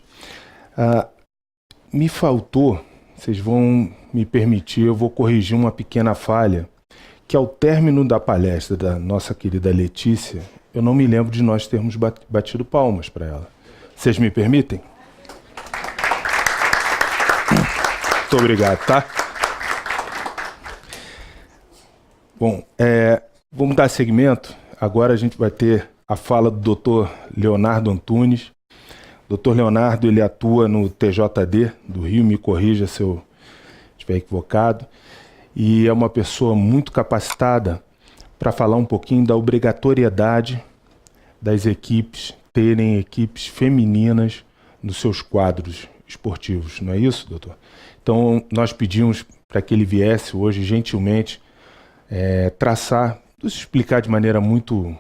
Me faltou, vocês vão me permitir, eu vou corrigir uma pequena falha, que ao término da palestra da nossa querida Letícia, eu não me lembro de nós termos batido palmas para ela. Vocês me permitem? Muito obrigado, tá? Bom, vamos dar seguimento. Agora a gente vai ter a fala do Dr. Leonardo Antunes. Dr. Leonardo, ele atua no TJD do Rio, me corrija se eu estiver equivocado, e é uma pessoa muito capacitada para falar um pouquinho da obrigatoriedade das equipes terem equipes femininas nos seus quadros esportivos, não é isso, doutor? Então, nós pedimos para que ele viesse hoje, gentilmente, nos explicar de maneira muito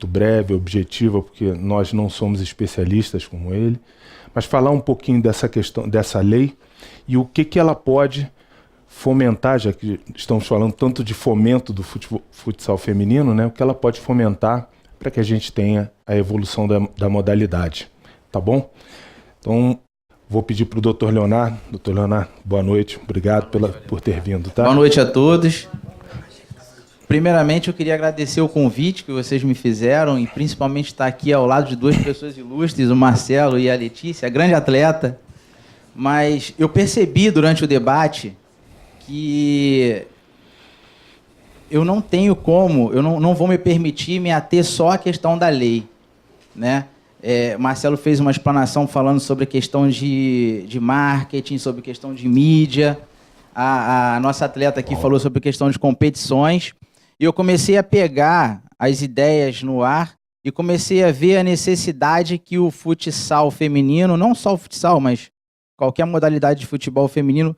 breve, objetiva, porque nós não somos especialistas como ele, mas falar um pouquinho dessa questão, dessa lei e o que ela pode fomentar, já que estamos falando tanto de fomento do futsal feminino, né? O que ela pode fomentar para que a gente tenha a evolução da modalidade, tá bom? Então, vou pedir para o Dr. Leonardo. Dr. Leonardo, boa noite. Obrigado por ter vindo, tá? Boa noite a todos. Primeiramente, eu queria agradecer o convite que vocês me fizeram e principalmente estar aqui ao lado de duas pessoas ilustres, o Marcelo e a Letícia, grande atleta. Mas eu percebi durante o debate que eu não tenho como, eu não vou me permitir me ater só à questão da lei, né? Marcelo fez uma explanação falando sobre a questão de marketing, sobre a questão de mídia. A nossa atleta aqui falou sobre a questão de competições. E eu comecei a pegar as ideias no ar e comecei a ver a necessidade que o futsal feminino, não só o futsal, mas qualquer modalidade de futebol feminino,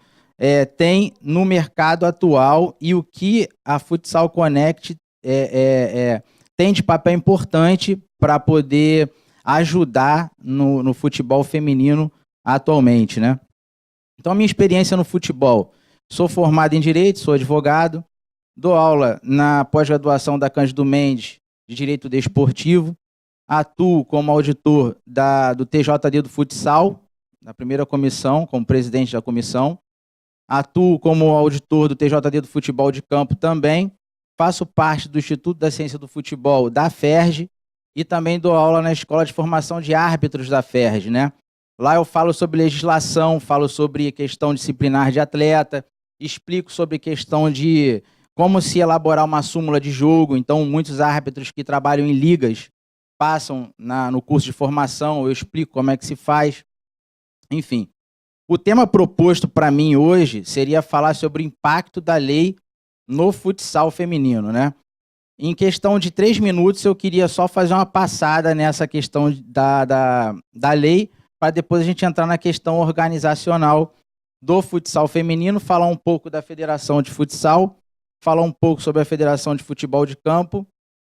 tem no mercado atual e o que a Futsal Connect tem de papel importante para poder ajudar no futebol feminino atualmente, né? Então, a minha experiência no futebol, sou formado em Direito, sou advogado, dou aula na pós-graduação da Cândido Mendes de Direito Desportivo, atuo como auditor do TJD do Futsal, na primeira comissão, como presidente da comissão, atuo como auditor do TJD do Futebol de Campo também, faço parte do Instituto da Ciência do Futebol da FERJ e também dou aula na Escola de Formação de Árbitros da FERJ, né? Lá eu falo sobre legislação, falo sobre questão disciplinar de atleta, explico sobre questão de como se elaborar uma súmula de jogo. Então, muitos árbitros que trabalham em ligas passam no curso de formação, eu explico como é que se faz. Enfim, o tema proposto para mim hoje seria falar sobre o impacto da lei no futsal feminino, né? Em questão de 3 minutos, eu queria só fazer uma passada nessa questão da lei, para depois a gente entrar na questão organizacional do futsal feminino, falar um pouco da Federação de Futsal, falar um pouco sobre a Federação de Futebol de Campo,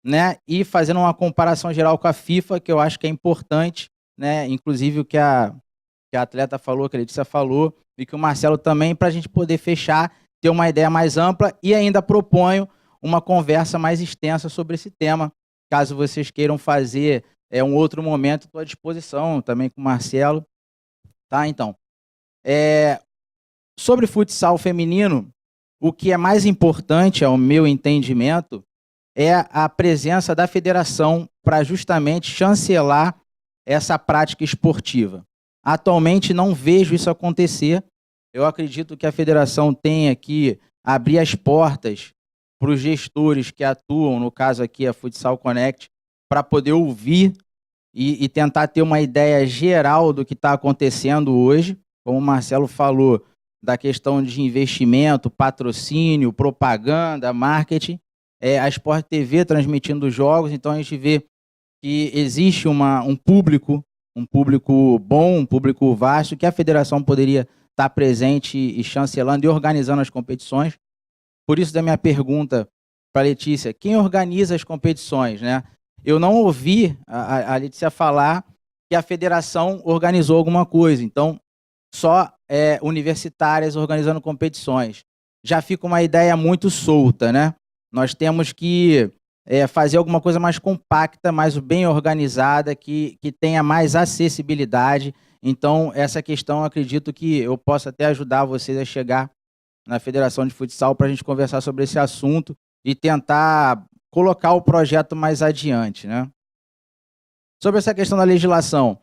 né? E fazendo uma comparação geral com a FIFA, que eu acho que é importante, né? Inclusive o que a atleta falou, que a Letícia falou, e que o Marcelo também, para a gente poder fechar, ter uma ideia mais ampla, e ainda proponho uma conversa mais extensa sobre esse tema. Caso vocês queiram fazer um outro momento, estou à disposição também com o Marcelo. Tá, então. Sobre futsal feminino, o que é mais importante, ao meu entendimento, é a presença da federação para justamente chancelar essa prática esportiva. Atualmente não vejo isso acontecer. Eu acredito que a federação tenha que abrir as portas para os gestores que atuam, no caso aqui a Futsal Connect, para poder ouvir e tentar ter uma ideia geral do que está acontecendo hoje. Como o Marcelo falou, da questão de investimento, patrocínio, propaganda, marketing, a Sport TV transmitindo os jogos, então a gente vê que existe um público bom, um público vasto, que a federação poderia estar presente e chancelando e organizando as competições. Por isso, da minha pergunta para a Letícia, quem organiza as competições, né? Eu não ouvi a Letícia falar que a federação organizou alguma coisa, então só universitárias organizando competições. Já fica uma ideia muito solta, né? Nós temos que fazer alguma coisa mais compacta, mais bem organizada, que tenha mais acessibilidade. Então, essa questão, acredito que eu possa até ajudar vocês a chegar na Federação de Futsal para a gente conversar sobre esse assunto e tentar colocar o projeto mais adiante, né? Sobre essa questão da legislação,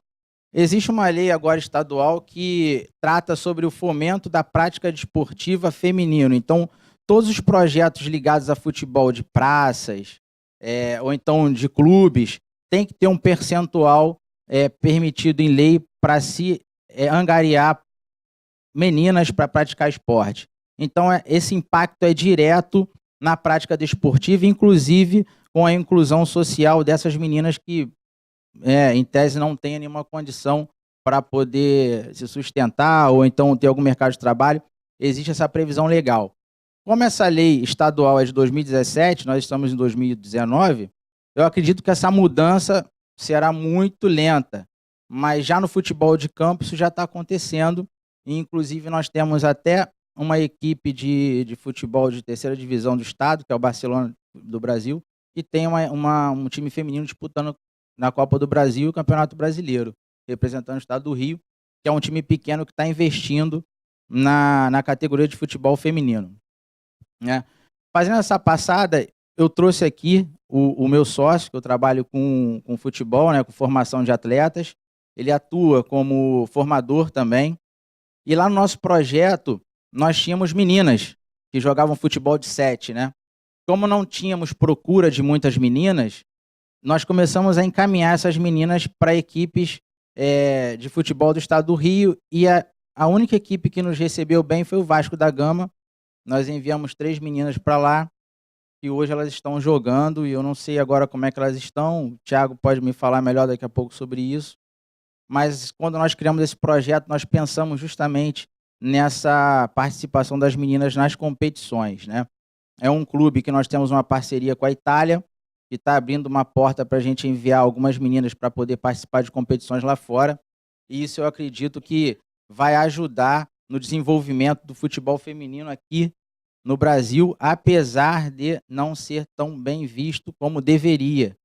existe uma lei agora estadual que trata sobre o fomento da prática desportiva feminino. Então, todos os projetos ligados a futebol de praças, ou então de clubes, tem que ter um percentual permitido em lei para se angariar meninas para praticar esporte. Então, esse impacto é direto na prática desportiva, inclusive com a inclusão social dessas meninas que, em tese, não têm nenhuma condição para poder se sustentar ou então ter algum mercado de trabalho. Existe essa previsão legal. Como essa lei estadual é de 2017, nós estamos em 2019, eu acredito que essa mudança será muito lenta, mas já no futebol de campo isso já está acontecendo, e inclusive nós temos até uma equipe de futebol de terceira divisão do estado, que é o Barcelona do Brasil, que tem um time feminino disputando na Copa do Brasil e o Campeonato Brasileiro, representando o estado do Rio, que é um time pequeno que está investindo na categoria de futebol feminino. Fazendo essa passada, eu trouxe aqui o meu sócio, que eu trabalho com futebol, com formação de atletas. Ele atua como formador também. E lá no nosso projeto, nós tínhamos meninas que jogavam futebol de 7, Como não tínhamos procura de muitas meninas, nós começamos a encaminhar essas meninas para equipes de futebol do estado do Rio, e a única equipe que nos recebeu bem foi o Vasco da Gama. Nós enviamos 3 meninas para lá, e hoje elas estão jogando, e eu não sei agora como é que elas estão. O Thiago pode me falar melhor daqui a pouco sobre isso. Mas quando nós criamos esse projeto, nós pensamos justamente nessa participação das meninas nas competições, É um clube que nós temos uma parceria com a Itália, que está abrindo uma porta para a gente enviar algumas meninas para poder participar de competições lá fora. E isso eu acredito que vai ajudar no desenvolvimento do futebol feminino aqui no Brasil, apesar de não ser tão bem visto como deveria,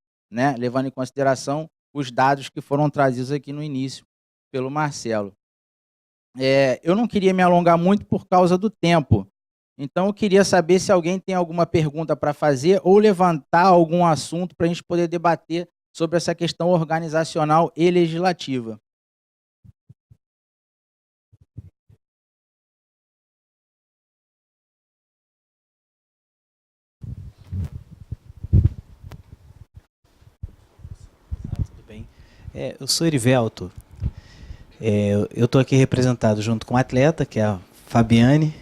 levando em consideração os dados que foram trazidos aqui no início pelo Marcelo. Eu não queria me alongar muito por causa do tempo, então eu queria saber se alguém tem alguma pergunta para fazer ou levantar algum assunto para a gente poder debater sobre essa questão organizacional e legislativa. Eu sou Erivelto. Eu estou aqui representado junto com a atleta, que é a Fabiane.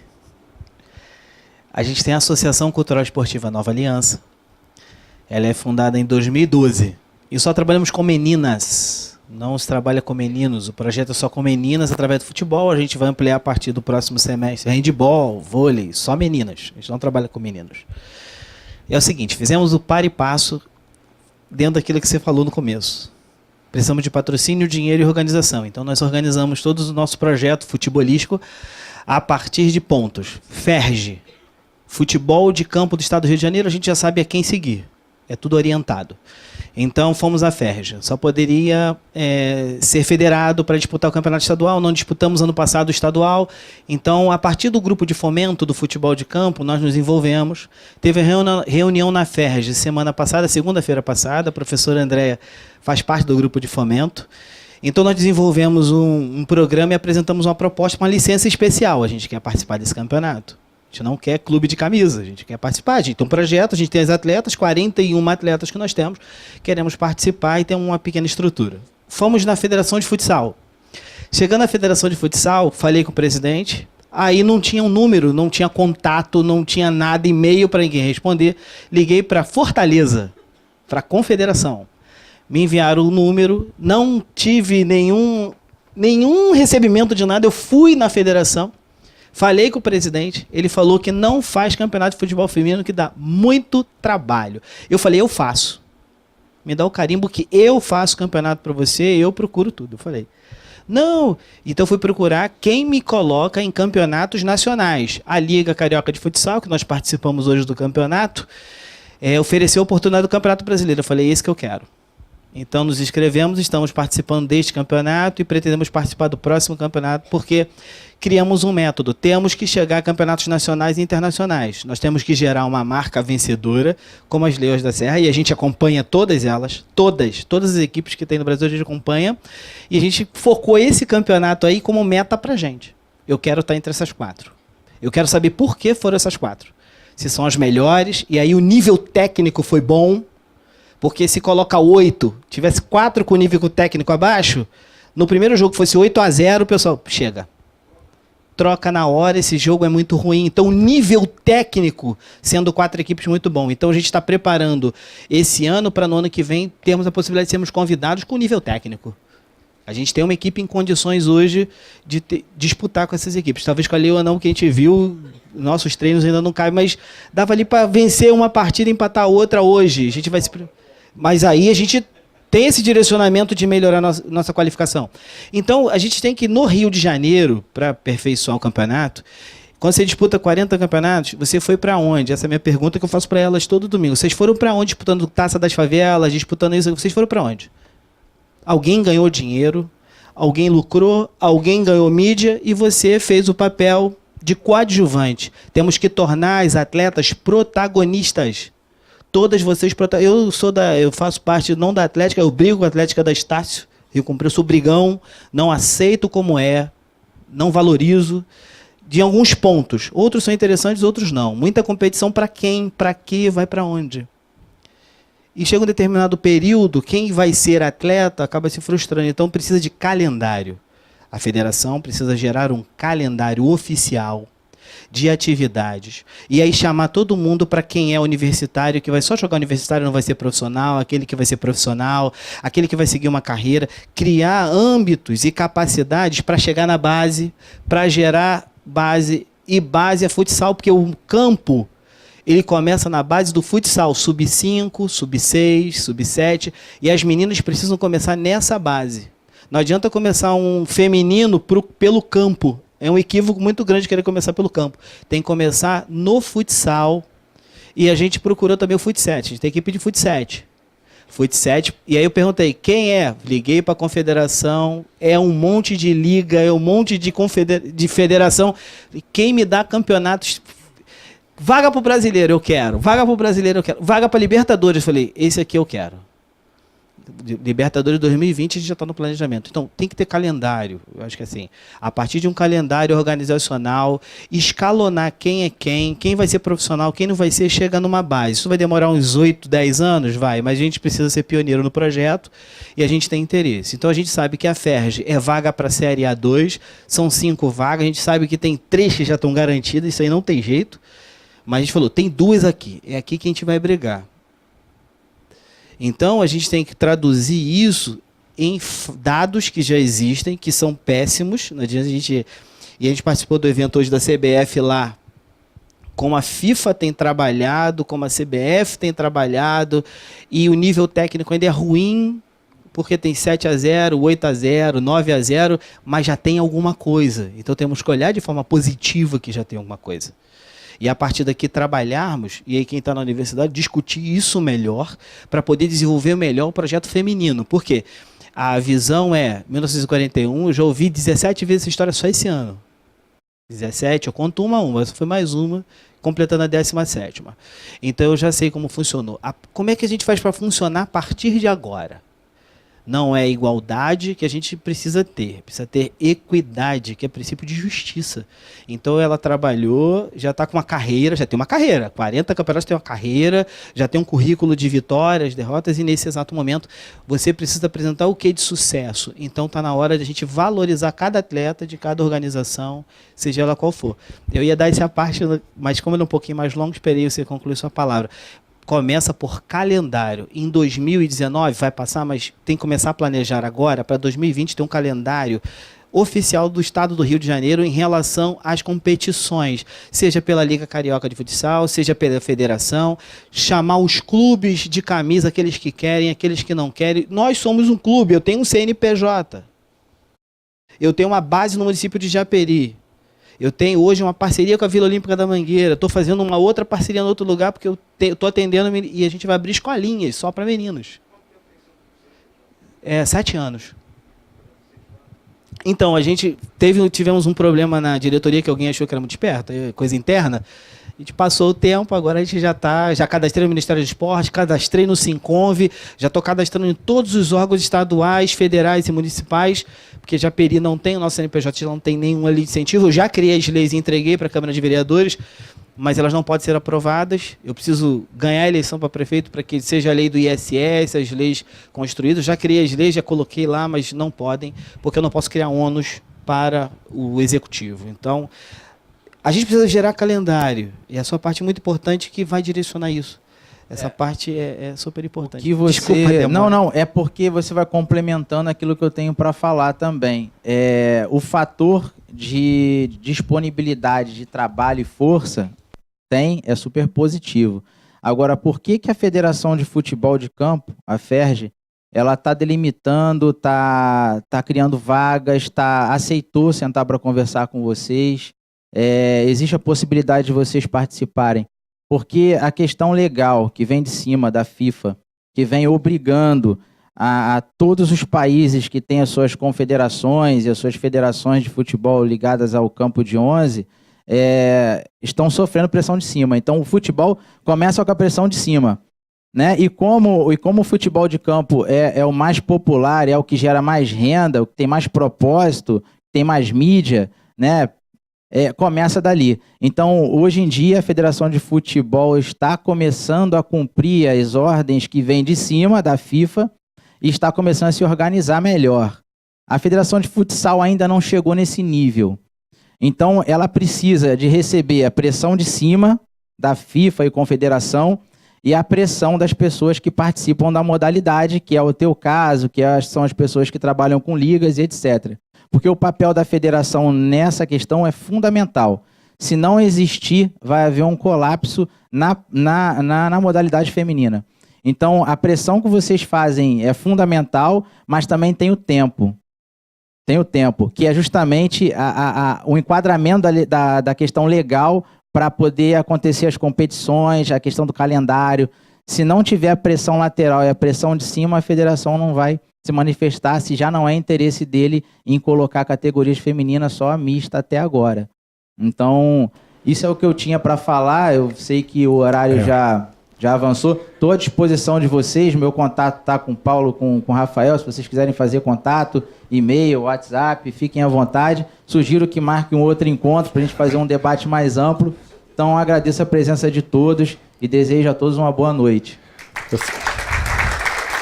A gente tem a Associação Cultural Esportiva Nova Aliança. Ela é fundada em 2012. E só trabalhamos com meninas. Não se trabalha com meninos. O projeto é só com meninas através do futebol. A gente vai ampliar a partir do próximo semestre. Handebol, vôlei, só meninas. A gente não trabalha com meninos. É o seguinte, fizemos o par e passo dentro daquilo que você falou no começo. Precisamos de patrocínio, dinheiro e organização. Então, nós organizamos todo o nosso projeto futebolístico a partir de pontos. FERJ, futebol de campo do estado do Rio de Janeiro, a gente já sabe a quem seguir. É tudo orientado. Então, fomos à FERJ. Só poderia ser federado para disputar o campeonato estadual. Não disputamos ano passado o estadual. Então, a partir do grupo de fomento do futebol de campo, nós nos envolvemos. Teve a reunião na FERJ semana passada, segunda-feira passada. A professora Andréia faz parte do grupo de fomento. Então, nós desenvolvemos um programa e apresentamos uma proposta, uma licença especial. A gente quer participar desse campeonato. A gente não quer clube de camisa, a gente quer participar. A gente tem um projeto, a gente tem as atletas, 41 atletas que nós temos, queremos participar e ter uma pequena estrutura. Fomos na Federação de Futsal. Chegando na Federação de Futsal, falei com o presidente, aí não tinha um número, não tinha contato, não tinha nada, e-mail para ninguém responder. Liguei para Fortaleza, para a Confederação. Me enviaram o número, não tive nenhum recebimento de nada, eu fui na federação. Falei com o presidente, ele falou que não faz campeonato de futebol feminino, que dá muito trabalho. Eu falei, eu faço. Me dá o carimbo que eu faço campeonato para você, eu procuro tudo. Eu falei, não. Então fui procurar quem me coloca em campeonatos nacionais. A Liga Carioca de Futsal, que nós participamos hoje do campeonato, ofereceu a oportunidade do Campeonato Brasileiro. Eu falei, esse que eu quero. Então nos inscrevemos, estamos participando deste campeonato e pretendemos participar do próximo campeonato, porque criamos um método. Temos que chegar a campeonatos nacionais e internacionais. Nós temos que gerar uma marca vencedora, como as Leões da Serra, e a gente acompanha todas elas, todas as equipes que tem no Brasil, a gente acompanha, e a gente focou esse campeonato aí como meta pra gente. Eu quero estar entre essas 4. Eu quero saber por que foram essas 4. Se são as melhores, e aí o nível técnico foi bom, porque se coloca 8, tivesse 4 com nível técnico abaixo, no primeiro jogo fosse 8-0, o pessoal, chega. troca na hora, esse jogo é muito ruim. Então, o nível técnico, sendo 4 equipes, muito bom. Então, a gente está preparando esse ano para no ano que vem termos a possibilidade de sermos convidados com nível técnico. A gente tem uma equipe em condições hoje de disputar com essas equipes. Talvez com a Leoa não, que a gente viu, nossos treinos ainda não cabem, mas dava ali para vencer uma partida e empatar outra hoje. A gente vai Mas aí a gente tem esse direcionamento de melhorar nossa qualificação. Então, a gente tem que, no Rio de Janeiro, para aperfeiçoar o campeonato, quando você disputa 40 campeonatos, você foi para onde? Essa é a minha pergunta que eu faço para elas todo domingo. Vocês foram para onde disputando Taça das Favelas, disputando isso? Vocês foram para onde? Alguém ganhou dinheiro, alguém lucrou, alguém ganhou mídia e você fez o papel de coadjuvante. Temos que tornar as atletas protagonistas. Todas vocês eu faço parte não da Atlética, eu brigo com a Atlética da Estácio, Rio Comprido, sou brigão, não aceito como é, não valorizo, de alguns pontos. Outros são interessantes, outros não. Muita competição para quem, para quê, vai para onde. E chega um determinado período, quem vai ser atleta acaba se frustrando. Então precisa de calendário. A federação precisa gerar um calendário oficial de atividades. E aí chamar todo mundo para quem é universitário, que vai só jogar universitário, não vai ser profissional, aquele que vai ser profissional, aquele que vai seguir uma carreira. Criar âmbitos e capacidades para chegar na base, para gerar base. E base é futsal, porque o campo ele começa na base do futsal, sub-5, sub-6, sub-7, e as meninas precisam começar nessa base. Não adianta começar um feminino pelo campo. É um equívoco muito grande querer começar pelo campo. Tem que começar no futsal. E a gente procurou também o fut-7. A gente tem equipe de fut-7. Fut-7. E aí eu perguntei, quem é? Liguei para a confederação. É um monte de liga, é um monte de federação. Quem me dá campeonatos... Vaga para o brasileiro, eu quero. Vaga para o brasileiro, eu quero. Vaga para Libertadores, eu falei, esse aqui eu quero. Libertadores 2020 a gente já está no planejamento. Então, tem que ter calendário. Eu acho que assim, a partir de um calendário organizacional, escalonar quem é quem vai ser profissional, quem não vai ser, chega numa base. Isso vai demorar uns 8, 10 anos? Vai, mas a gente precisa ser pioneiro no projeto e a gente tem interesse. Então, a gente sabe que a FERJ é vaga para a Série A2, são 5 vagas, a gente sabe que tem 3 que já estão garantidas, isso aí não tem jeito. Mas a gente falou, tem 2 aqui, é aqui que a gente vai brigar. Então, a gente tem que traduzir isso em dados que já existem, que são péssimos. Não adianta e a gente participou do evento hoje da CBF lá, como a FIFA tem trabalhado, como a CBF tem trabalhado, e o nível técnico ainda é ruim, porque tem 7-0, 8-0, 9-0, mas já tem alguma coisa. Então, temos que olhar de forma positiva que já tem alguma coisa. E a partir daqui trabalharmos, e aí quem está na universidade, discutir isso melhor, para poder desenvolver melhor o projeto feminino. Por quê? A visão é, 1941, eu já ouvi 17 vezes essa história só esse ano. 17, eu conto uma, essa foi mais uma, completando a 17ª. Então eu já sei como funcionou. Como é que a gente faz para funcionar a partir de agora? Não é igualdade que a gente precisa ter equidade, que é princípio de justiça. Então ela trabalhou, já está com uma carreira, já tem uma carreira, 40 campeonatos tem uma carreira, já tem um currículo de vitórias, derrotas, e nesse exato momento você precisa apresentar o que de sucesso. Então está na hora de a gente valorizar cada atleta de cada organização, seja ela qual for. Eu ia dar essa parte, mas como ele é um pouquinho mais longo, esperei você concluir sua palavra. Começa por calendário. Em 2019 vai passar, mas tem que começar a planejar agora. Para 2020 ter um calendário oficial do Estado do Rio de Janeiro em relação às competições, seja pela Liga Carioca de Futsal, seja pela federação, chamar os clubes de camisa, aqueles que querem, aqueles que não querem. Nós somos um clube, eu tenho um CNPJ. Eu tenho uma base no município de Japeri. Eu tenho hoje uma parceria com a Vila Olímpica da Mangueira. Estou fazendo uma outra parceria em outro lugar, porque eu estou atendendo e a gente vai abrir escolinhas só para meninos. 7 anos. Então, a gente tivemos um problema na diretoria que alguém achou que era muito esperto, coisa interna. A gente passou o tempo, agora a gente já cadastrei no Ministério do Esporte, cadastrei no Sinconv, já estou cadastrando em todos os órgãos estaduais, federais e municipais, porque Japeri não tem, o nosso CNPJ não tem nenhuma lei de incentivo. Eu já criei as leis e entreguei para a Câmara de Vereadores, mas elas não podem ser aprovadas. Eu preciso ganhar a eleição para prefeito para que seja a lei do ISS, as leis construídas. Já criei as leis, já coloquei lá, mas não podem, porque eu não posso criar ônus para o executivo. Então, a gente precisa gerar calendário, e a sua parte é muito importante que vai direcionar isso. Essa parte é super importante. Que você... Desculpa, não, é porque você vai complementando aquilo que eu tenho para falar também. O fator de disponibilidade de trabalho e força é super positivo. Agora, por que a Federação de Futebol de Campo, a FERJ, ela está delimitando, está criando vagas, aceitou sentar para conversar com vocês? Existe a possibilidade de vocês participarem? Porque a questão legal que vem de cima da FIFA, que vem obrigando a todos os países que têm as suas confederações e as suas federações de futebol ligadas ao campo de 11, estão sofrendo pressão de cima. Então o futebol começa com a pressão de cima, né? E como o futebol de campo é o mais popular, é o que gera mais renda, o que tem mais propósito, tem mais mídia, né? Começa dali. Então, hoje em dia, a Federação de Futebol está começando a cumprir as ordens que vêm de cima da FIFA e está começando a se organizar melhor. A Federação de Futsal ainda não chegou nesse nível. Então, ela precisa de receber a pressão de cima da FIFA e Confederação e a pressão das pessoas que participam da modalidade, que é o teu caso, que são as pessoas que trabalham com ligas e etc. Porque o papel da federação nessa questão é fundamental. Se não existir, vai haver um colapso na modalidade feminina. Então, a pressão que vocês fazem é fundamental, mas também tem o tempo. Tem o tempo, que é justamente o enquadramento da questão legal para poder acontecer as competições, a questão do calendário. Se não tiver a pressão lateral e a pressão de cima, a federação não vai se manifestar, se já não é interesse dele em colocar categorias femininas só a mista até agora. Então, isso é o que eu tinha para falar. Eu sei que o horário já avançou. Estou à disposição de vocês. Meu contato está com o Paulo, com o Rafael. Se vocês quiserem fazer contato, e-mail, WhatsApp, fiquem à vontade. Sugiro que marquem um outro encontro para a gente fazer um debate mais amplo. Então, agradeço a presença de todos e desejo a todos uma boa noite.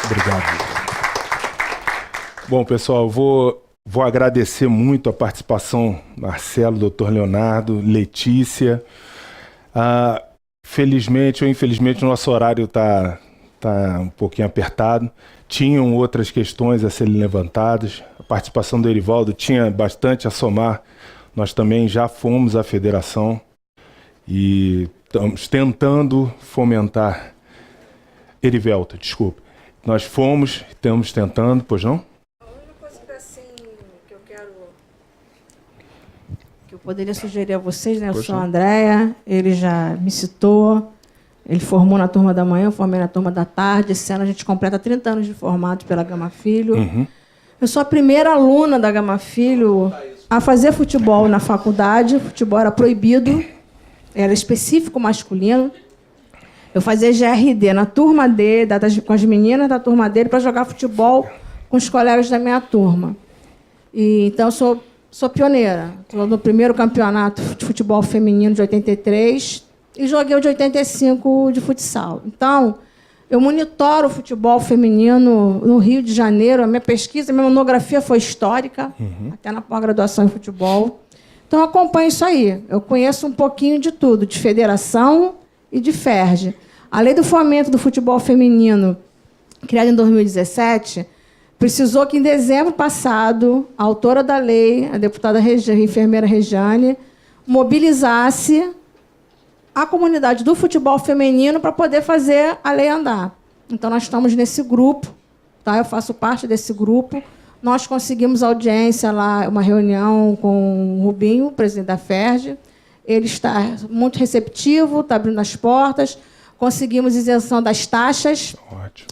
Obrigado. Bom, pessoal, vou agradecer muito a participação Marcelo, doutor Leonardo, Letícia. Felizmente ou infelizmente o nosso horário está um pouquinho apertado. Tinham outras questões a serem levantadas. A participação do Erivaldo tinha bastante a somar. Nós também já fomos à federação e estamos tentando fomentar. Erivelto, desculpe. Nós fomos, estamos tentando, pois não? Eu poderia sugerir a vocês, né? Eu sou a Andréia, ele já me citou, ele formou na turma da manhã, eu formei na turma da tarde. Esse ano a gente completa 30 anos de formato pela Gama Filho. Uhum. Eu sou a primeira aluna da Gama Filho a fazer futebol na faculdade. O futebol era proibido, era específico masculino. Eu fazia GRD na turma D, com as meninas da turma dele, para jogar futebol com os colegas da minha turma. Então, eu sou pioneira. Estou no primeiro campeonato de futebol feminino de 83 e joguei o de 85 de futsal. Então, eu monitoro o futebol feminino no Rio de Janeiro. A minha pesquisa, a minha monografia foi histórica, até na pós-graduação em futebol. Então, eu acompanho isso aí. Eu conheço um pouquinho de tudo, de federação e de FERJ. A Lei do Fomento do Futebol Feminino, criada em 2017, precisou que, em dezembro passado, a autora da lei, a deputada a enfermeira Regiane, mobilizasse a comunidade do futebol feminino para poder fazer a lei andar. Então, nós estamos nesse grupo, tá? Eu faço parte desse grupo. Nós conseguimos audiência lá, uma reunião com o Rubinho, presidente da FERJ. Ele está muito receptivo, está abrindo as portas. Conseguimos isenção das taxas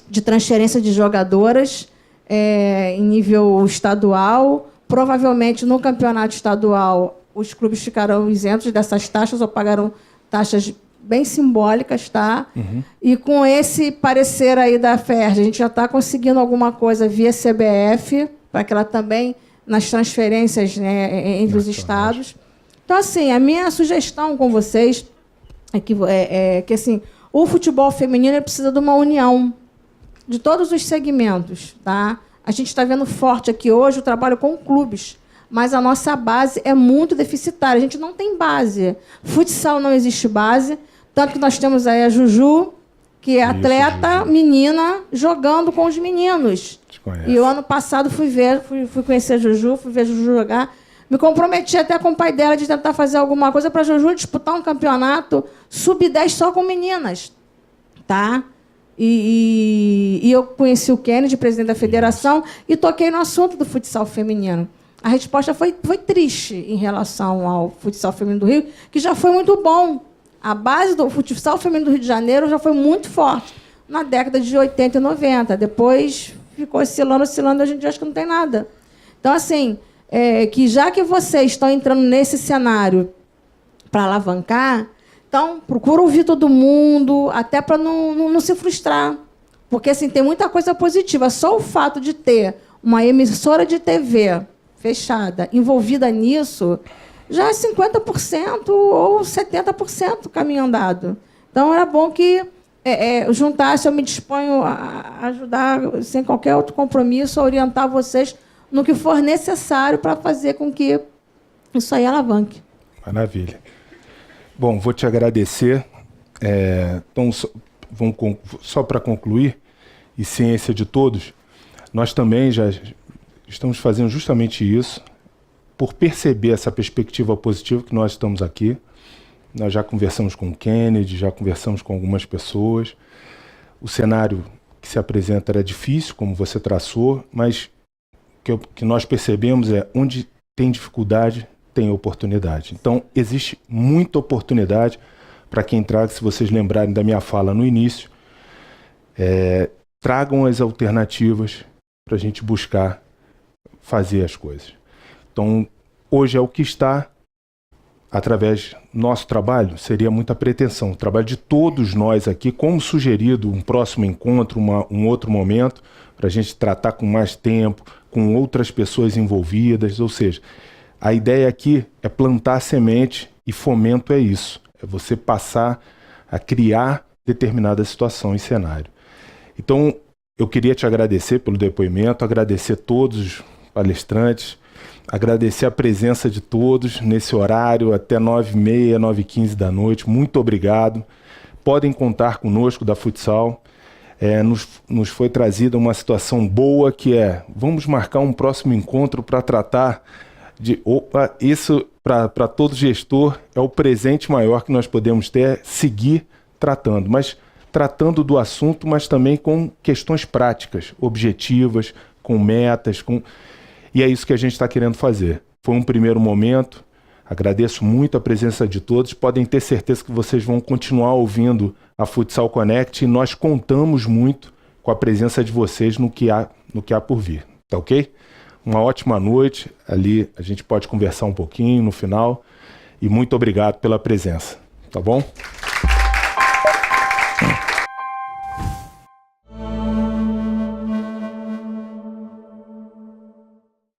de transferência de jogadoras em nível estadual. Provavelmente, no campeonato estadual, os clubes ficarão isentos dessas taxas ou pagarão taxas bem simbólicas, tá? E com esse parecer aí da FERJ, a gente já está conseguindo alguma coisa via CBF, para que ela também, nas transferências, né, entre os estados. Então, assim, a minha sugestão com vocês é que assim, o futebol feminino precisa de uma união de todos os segmentos, tá? A gente está vendo forte aqui hoje o trabalho com clubes, mas a nossa base é muito deficitária. A gente não tem base. Futsal não existe base, tanto que nós temos aí a Juju, que é atleta, Juju, menina, jogando com os meninos. E o ano passado fui conhecer a Juju, fui ver a Juju jogar. Me comprometi até com o pai dela de tentar fazer alguma coisa para a Juju disputar um campeonato sub-10 só com meninas. Tá? E eu conheci o Kennedy, presidente da federação, e toquei no assunto do futsal feminino. A resposta foi triste em relação ao futsal feminino do Rio, que já foi muito bom. A base do futsal feminino do Rio de Janeiro já foi muito forte na década de 80 e 90. Depois ficou oscilando, a gente acha que não tem nada. Então, assim, que já que vocês estão entrando nesse cenário para alavancar, então procura ouvir todo mundo, até para não se frustrar. Porque assim, tem muita coisa positiva. Só o fato de ter uma emissora de TV fechada envolvida nisso já é 50% ou 70% caminho andado. Então, era bom que juntasse, eu me disponho a ajudar, sem qualquer outro compromisso, a orientar vocês no que for necessário para fazer com que isso aí alavanque. Maravilha. Bom, vou te agradecer. Então, só para concluir, e ciência de todos, nós também já estamos fazendo justamente isso, por perceber essa perspectiva positiva que nós estamos aqui. Nós já conversamos com o Kennedy, já conversamos com algumas pessoas. O cenário que se apresenta era difícil, como você traçou, mas que nós percebemos onde tem dificuldade, tem oportunidade. Então, existe muita oportunidade para quem traga. Se vocês lembrarem da minha fala no início, tragam as alternativas para a gente buscar fazer as coisas. Então, hoje é o que está, através do nosso trabalho, seria muita pretensão. O trabalho de todos nós aqui, como sugerido, um próximo encontro, um outro momento, para a gente tratar com mais tempo, com outras pessoas envolvidas, ou seja, a ideia aqui é plantar semente, e fomento é isso, é você passar a criar determinada situação e cenário. Então, eu queria te agradecer pelo depoimento, agradecer todos os palestrantes, agradecer a presença de todos nesse horário, até 9h30, 9h15 da noite. Muito obrigado. Podem contar conosco da Futsal. Nos foi trazida uma situação boa, que vamos marcar um próximo encontro para tratar de... isso, para todo gestor, é o presente maior que nós podemos ter, seguir tratando. Mas tratando do assunto, mas também com questões práticas, objetivas, com metas, E é isso que a gente está querendo fazer. Foi um primeiro momento. Agradeço muito a presença de todos. Podem ter certeza que vocês vão continuar ouvindo a Futsal Connect, e nós contamos muito com a presença de vocês no que há por vir. Tá ok? Uma ótima noite. Ali a gente pode conversar um pouquinho no final. E muito obrigado pela presença. Tá bom?